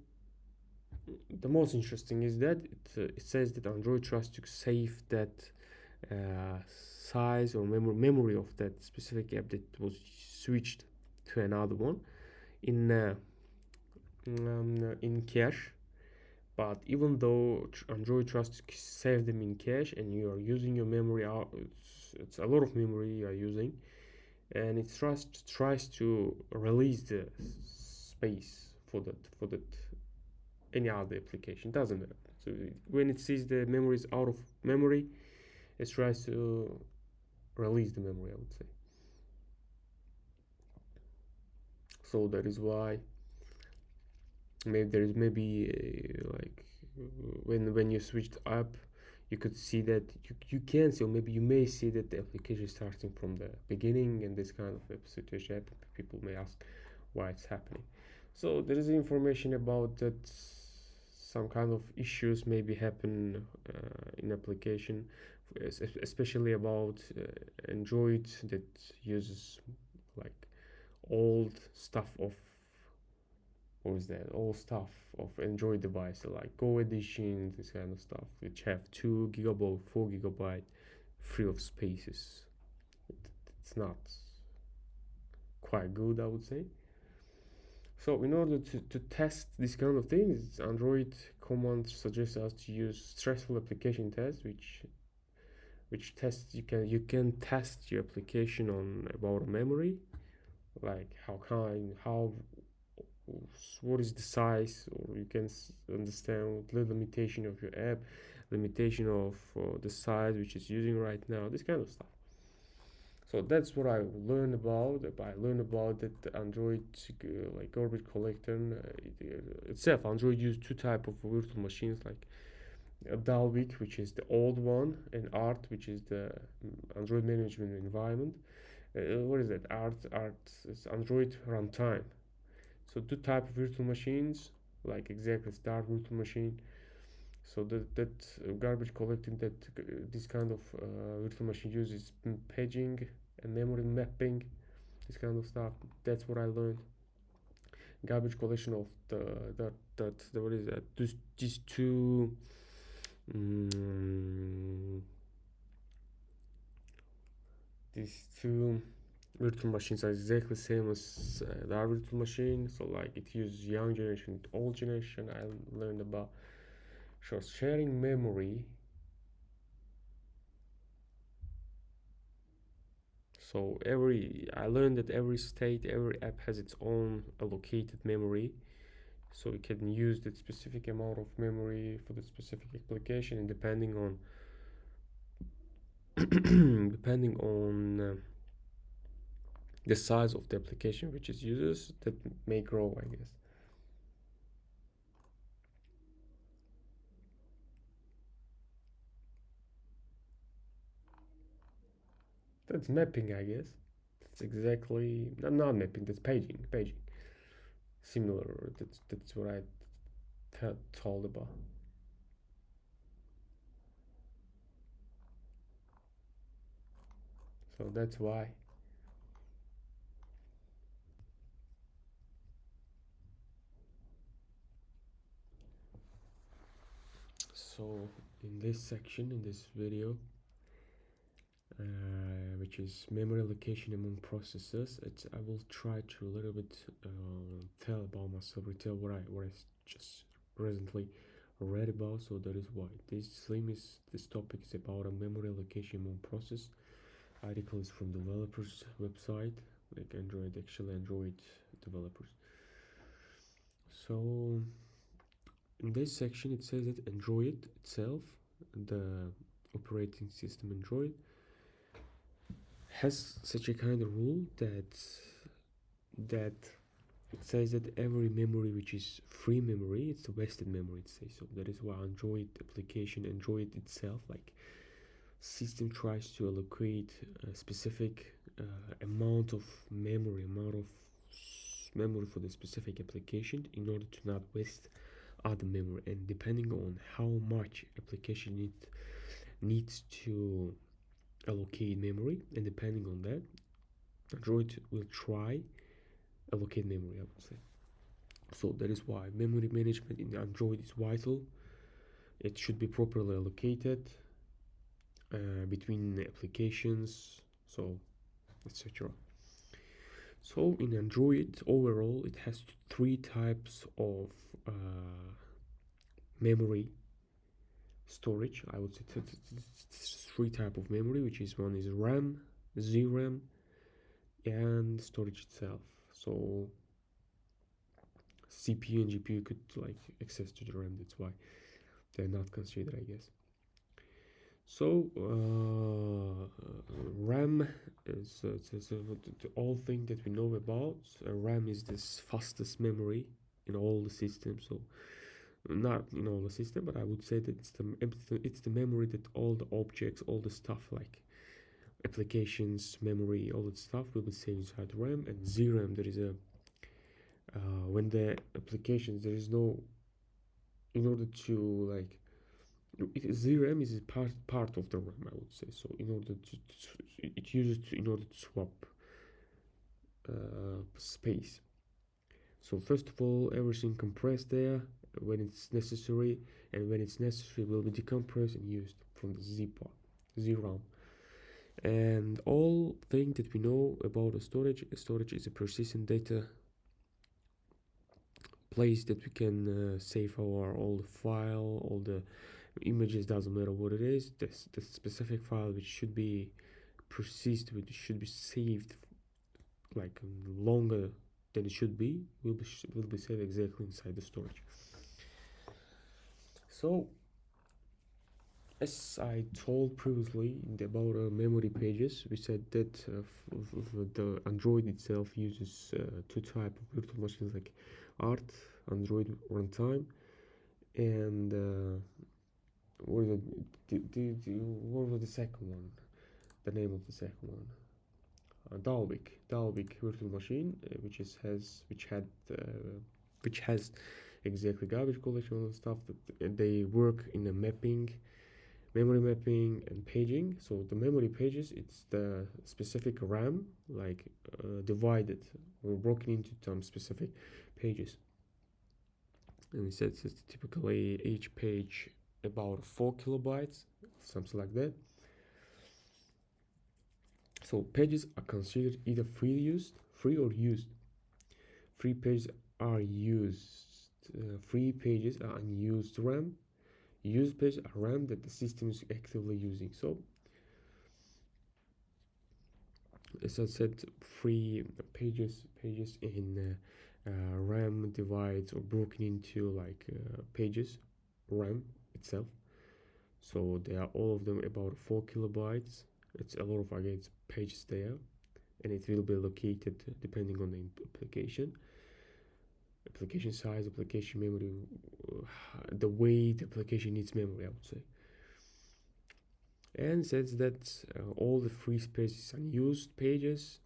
the most interesting is that it says that Android tries to save that size or memory of that specific app that was switched to another one in cache. But even though Android tries to save them in cache and you are using your memory out, it's a lot of memory you are using, and it tries to release the space for that any other application. Doesn't matter. So when it sees the memory is out of memory, it tries to release the memory, I would say. So that is why maybe there is like when you switched up, you could see that you can see, or maybe you may see that the application is starting from the beginning, and this kind of situation happen. People may ask why it's happening. So there is information about that some kind of issues maybe happen in application, especially about Android that uses like old stuff of what is that old stuff of Android devices like Go Edition, this kind of stuff, which have 2 GB, 4 GB free of spaces. It's not quite good, I would say. So in order to test this kind of things, Android command suggests us to use stressful application test, which tests you can test your application on about memory, like how what is the size, or you can understand the limitation of your app, limitation of the size which is using right now, this kind of stuff. So that's what I learned about. I learned about that the Android like garbage collector itself. Android used two type of virtual machines, like Dalvik, which is the old one, and Art, which is the Android management environment. What is that? Art is Android runtime. So two type of virtual machines, like exactly start virtual machine. So that garbage collecting that this kind of virtual machine uses paging and memory mapping, this kind of stuff. That's what I learned. Garbage collection of the what is that? These two. Um, these two virtual machines are exactly the same as the other virtual machine. So like it uses young generation, old generation. I learned about. So sharing memory. So I learned that every state, every app has its own allocated memory. So you can use that specific amount of memory for the specific application, and depending on depending on the size of the application which is uses, that may grow, I guess. That's mapping, I guess. That's exactly not mapping. That's paging. Similar. That's what I told about. So that's why. So in this section, in this video, which is memory allocation among processes, I will try to a little bit tell about myself, retell what I just recently read about. So that is why this topic is about a memory allocation among process. Article is from developers website, like Android developers. So in this section it says that Android itself, the operating system Android, has such a kind of rule that it says that every memory which is free memory, it's a wasted memory, it says. So that is why Android itself, like system, tries to allocate a specific amount of memory for the specific application in order to not waste other memory. And depending on how much application needs to allocate memory, and depending on that, Android will try allocate memory, I would say. So that is why memory management in Android is vital. It should be properly allocated. between applications, so etc. So in Android overall, it has three types of memory storage. I would say three type of memory, which is one is RAM, ZRAM, and storage itself. So CPU and GPU could like access to the RAM. That's why they're not considered, I guess. So RAM is the all thing that we know about. RAM is this fastest memory in all the systems. So not in all the system, but I would say that it's the memory that all the objects, all the stuff like applications, memory, all that stuff will be saved inside RAM. And ZRAM, there is a when the applications there is no, in order to like ZRAM is part of the RAM, I would say. So in order to it uses to in order to swap space. So first of all, everything compressed there when it's necessary, and when it's necessary will be decompressed and used from the ZRAM. And all thing that we know about a storage is a persistent data place that we can save our all the file, all the images, doesn't matter what it is. The specific file which should be persist, which should be saved like longer than it should be, will be saved exactly inside the storage. So as I told previously about memory pages, we said that the Android itself uses two types of virtual machines, like ART, Android runtime, and what is it? What was the second one? The name of the second one? Dalvik virtual machine, which has exactly garbage collection and stuff. That they work in a memory mapping and paging. So the memory pages, it's the specific RAM, like divided or broken into some specific pages. And it says it's typically each page about 4 kilobytes, something like that. So pages are considered either free or used. Free pages are used. Free pages are unused RAM. Used pages are RAM that the system is actively using. So, as I said, free pages in RAM divides or broken into like pages, RAM itself. So they are all of them about 4 kilobytes. It's a lot of again pages there, and it will be located depending on the application size, application memory, the way the application needs memory, I would say. And says that all the free spaces unused pages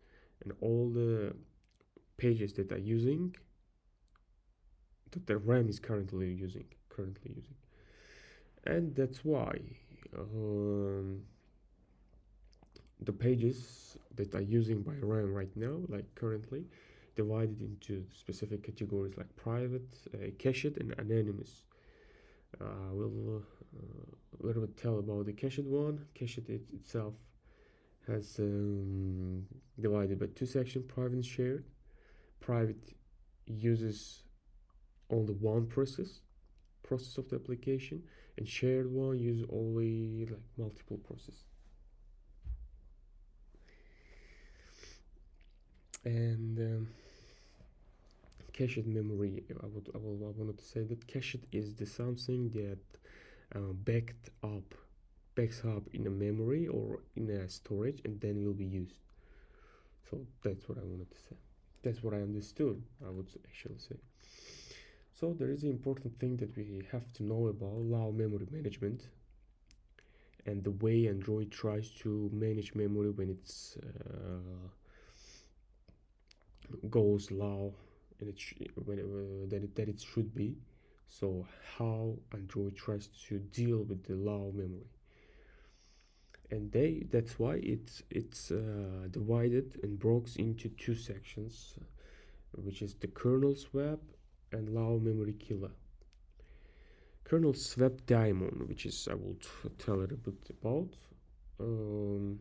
and all the pages that are using that the RAM is currently using, and that's why the pages that are using by RAM right now, like currently, divided into specific categories like private, cached, and anonymous. We'll a little bit tell about the cached one. Cached itself has divided by two sections: private and shared. Private uses only one process of the application, and shared one uses only like multiple processes. And cached memory, I wanted to say that cached is the something that backs up in a memory or in a storage and then will be used. So that's what I wanted to say. That's what I understood, I would actually say. So there is an important thing that we have to know about low memory management and the way Android tries to manage memory when it's goes low and that it should be. So how Android tries to deal with the low memory, and that's why it's divided and broken into two sections, which is the kernel swap and low memory killer. Kernel swap daemon, which is I will tell a bit about. um,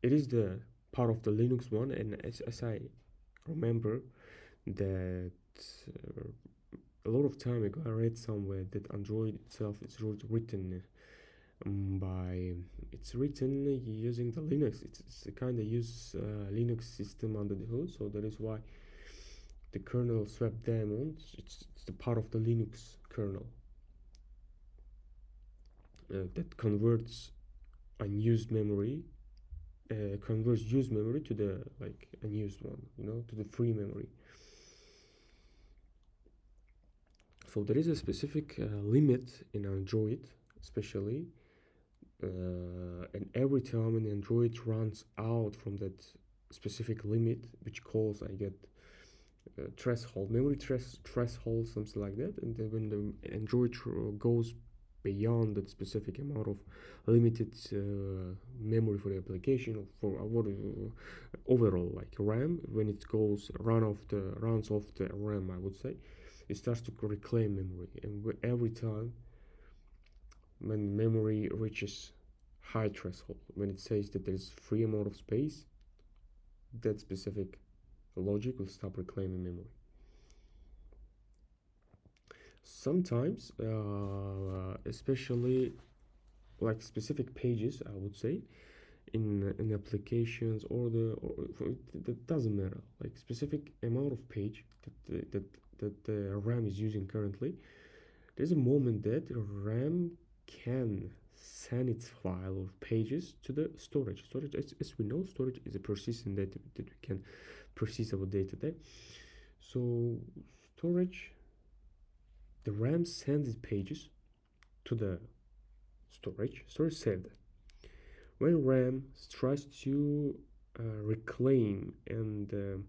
it is the part of the Linux one, and as I remember that a lot of time ago I read somewhere that Android itself is written by it's written using the Linux. It's a kind of use Linux system under the hood, so that is why the kernel swap daemon it's the part of the Linux kernel that converts unused memory converts used memory to the like unused one, to the free memory. So there is a specific limit in Android, especially, and every time an Android runs out from that specific limit, which calls I get threshold, memory threshold, something like that, and then when the Android goes beyond that specific amount of limited memory for the application or for what overall like RAM, when it goes runs off the RAM, I would say, it starts to reclaim memory, and every time when memory reaches high threshold, when it says that there's free amount of space, that specific logic will stop reclaiming memory. Sometimes, especially like specific pages, I would say, in applications that doesn't matter. Like specific amount of page that the RAM is using currently. There's a moment that RAM can send its file or pages to the storage. Storage, as we know, storage is a persistent data that we can persist our data. So storage, the RAM sends its pages to the storage saved it. When RAM tries to reclaim and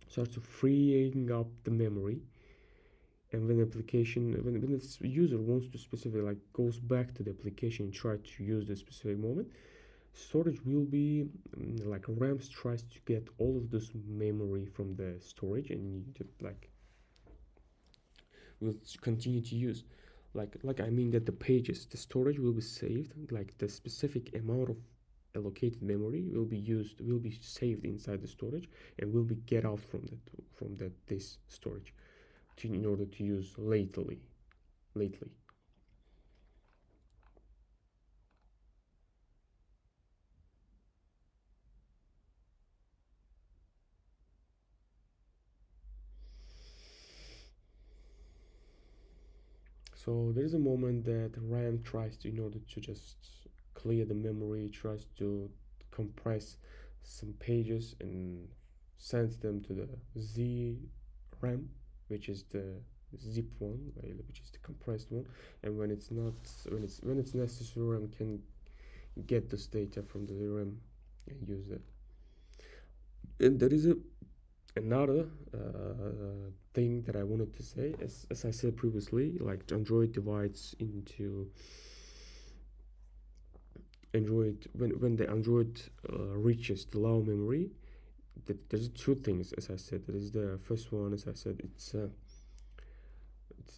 starts to freeing up the memory, and when the user wants to specifically like goes back to the application and try to use the specific moment, storage will be like RAM tries to get all of this memory from the storage, and you just like will continue to use like I mean that the storage will be saved, like the specific amount of allocated memory will be saved inside the storage and will be get out from that this storage in order to use lately. So there is a moment that RAM tries to, in order to just clear the memory, tries to compress some pages and sends them to the Z RAM, which is the zip one, which is the compressed one. And when it's not, when it's necessary, RAM can get this data from the RAM and use it. And there is another thing that I wanted to say, as I said previously, like Android divides into Android when the Android reaches the low memory. There's two things, as I said. There is the first one, as I said, it's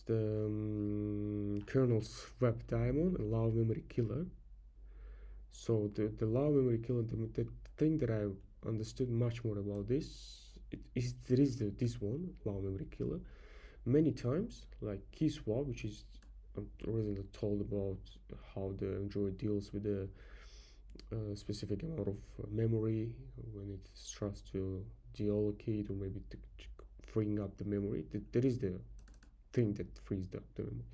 the kernel swap daemon and low memory killer. So the low memory killer, the thing that I understood much more about this, there is this one low memory killer many times, like key swap, which is I'm originally told about how the Android deals with the specific amount of memory when it starts to deallocate or maybe freeing up the memory. That is the thing that frees up the memory.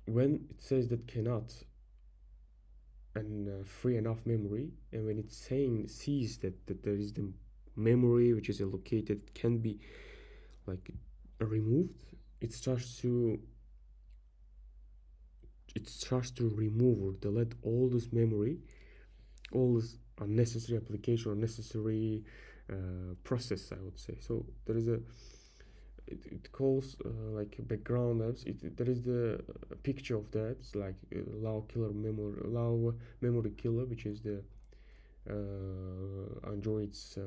When it says that cannot and free enough memory, and when it's saying sees that there is the memory which is allocated can be like removed, it starts to remove or delete all this memory, all this unnecessary application, unnecessary process, I would say. So there is it calls like background apps. There is the picture of that. It's like allow memory killer, which is the Android's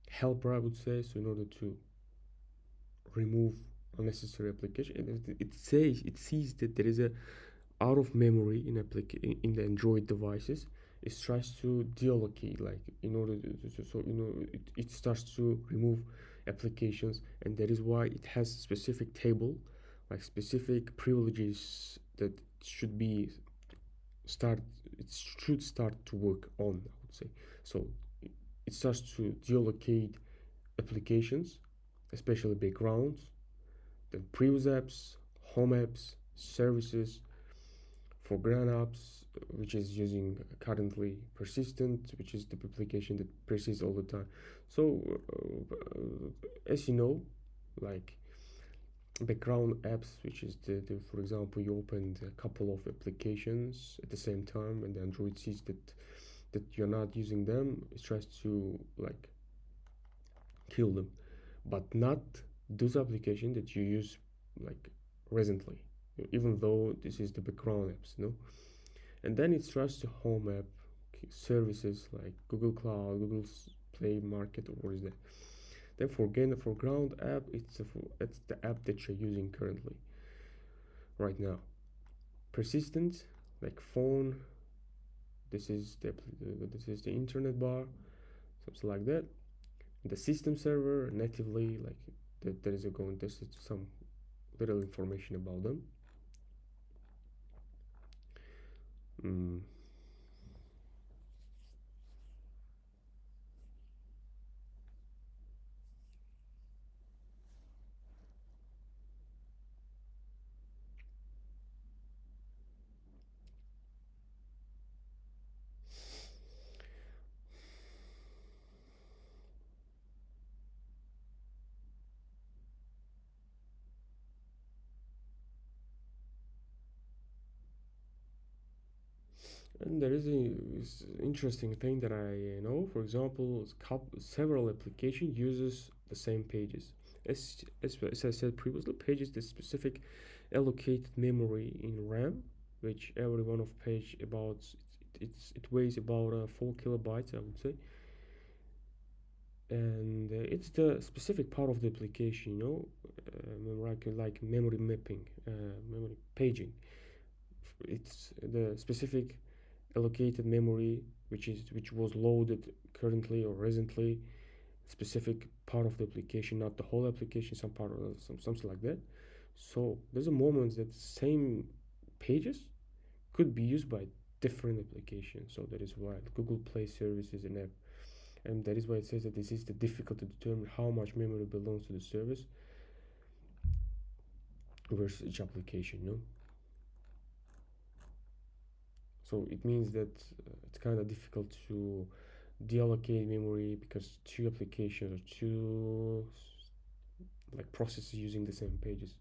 helper, I would say. So in order to remove unnecessary application, and it sees that there is a out of memory in the Android devices. It tries to deallocate, like in order so it starts to remove applications, and that is why it has specific table, like specific privileges that should be start it should start to work on, I would say. So it starts to geolocate applications, especially backgrounds, then previous apps, home apps, services, for ground apps, which is using currently persistent, which is the application that persists all the time. So as you know, like background apps, which is the for example, you opened a couple of applications at the same time, and the Android sees that you're not using them, it tries to like kill them, but not those applications that you use like recently, even though this is the background apps, no. And then it tries to home app services like Google Cloud, Google's Play Market, or what is that? Then for again the foreground app, it's the app that you're using currently right now. Persistent, like phone. This is the internet bar, something like that. The system server natively, like there is a going. This is some little information about them. Mm. And there is a interesting thing that I know. For example, several application uses the same pages. As I said previously, pages the specific allocated memory in RAM, which every one of page about it weighs about 4 kilobytes, I would say, and it's the specific part of the application, like memory mapping, memory paging. It's the specific allocated memory which was loaded currently or recently, specific part of the application, not the whole application, some part of something like that. So there's a moment that same pages could be used by different applications. So that is why Google Play service is an app, and that is why it says that this is the difficult to determine how much memory belongs to the service versus each application, So it means that it's kind of difficult to deallocate memory because two applications or two like processes using the same pages.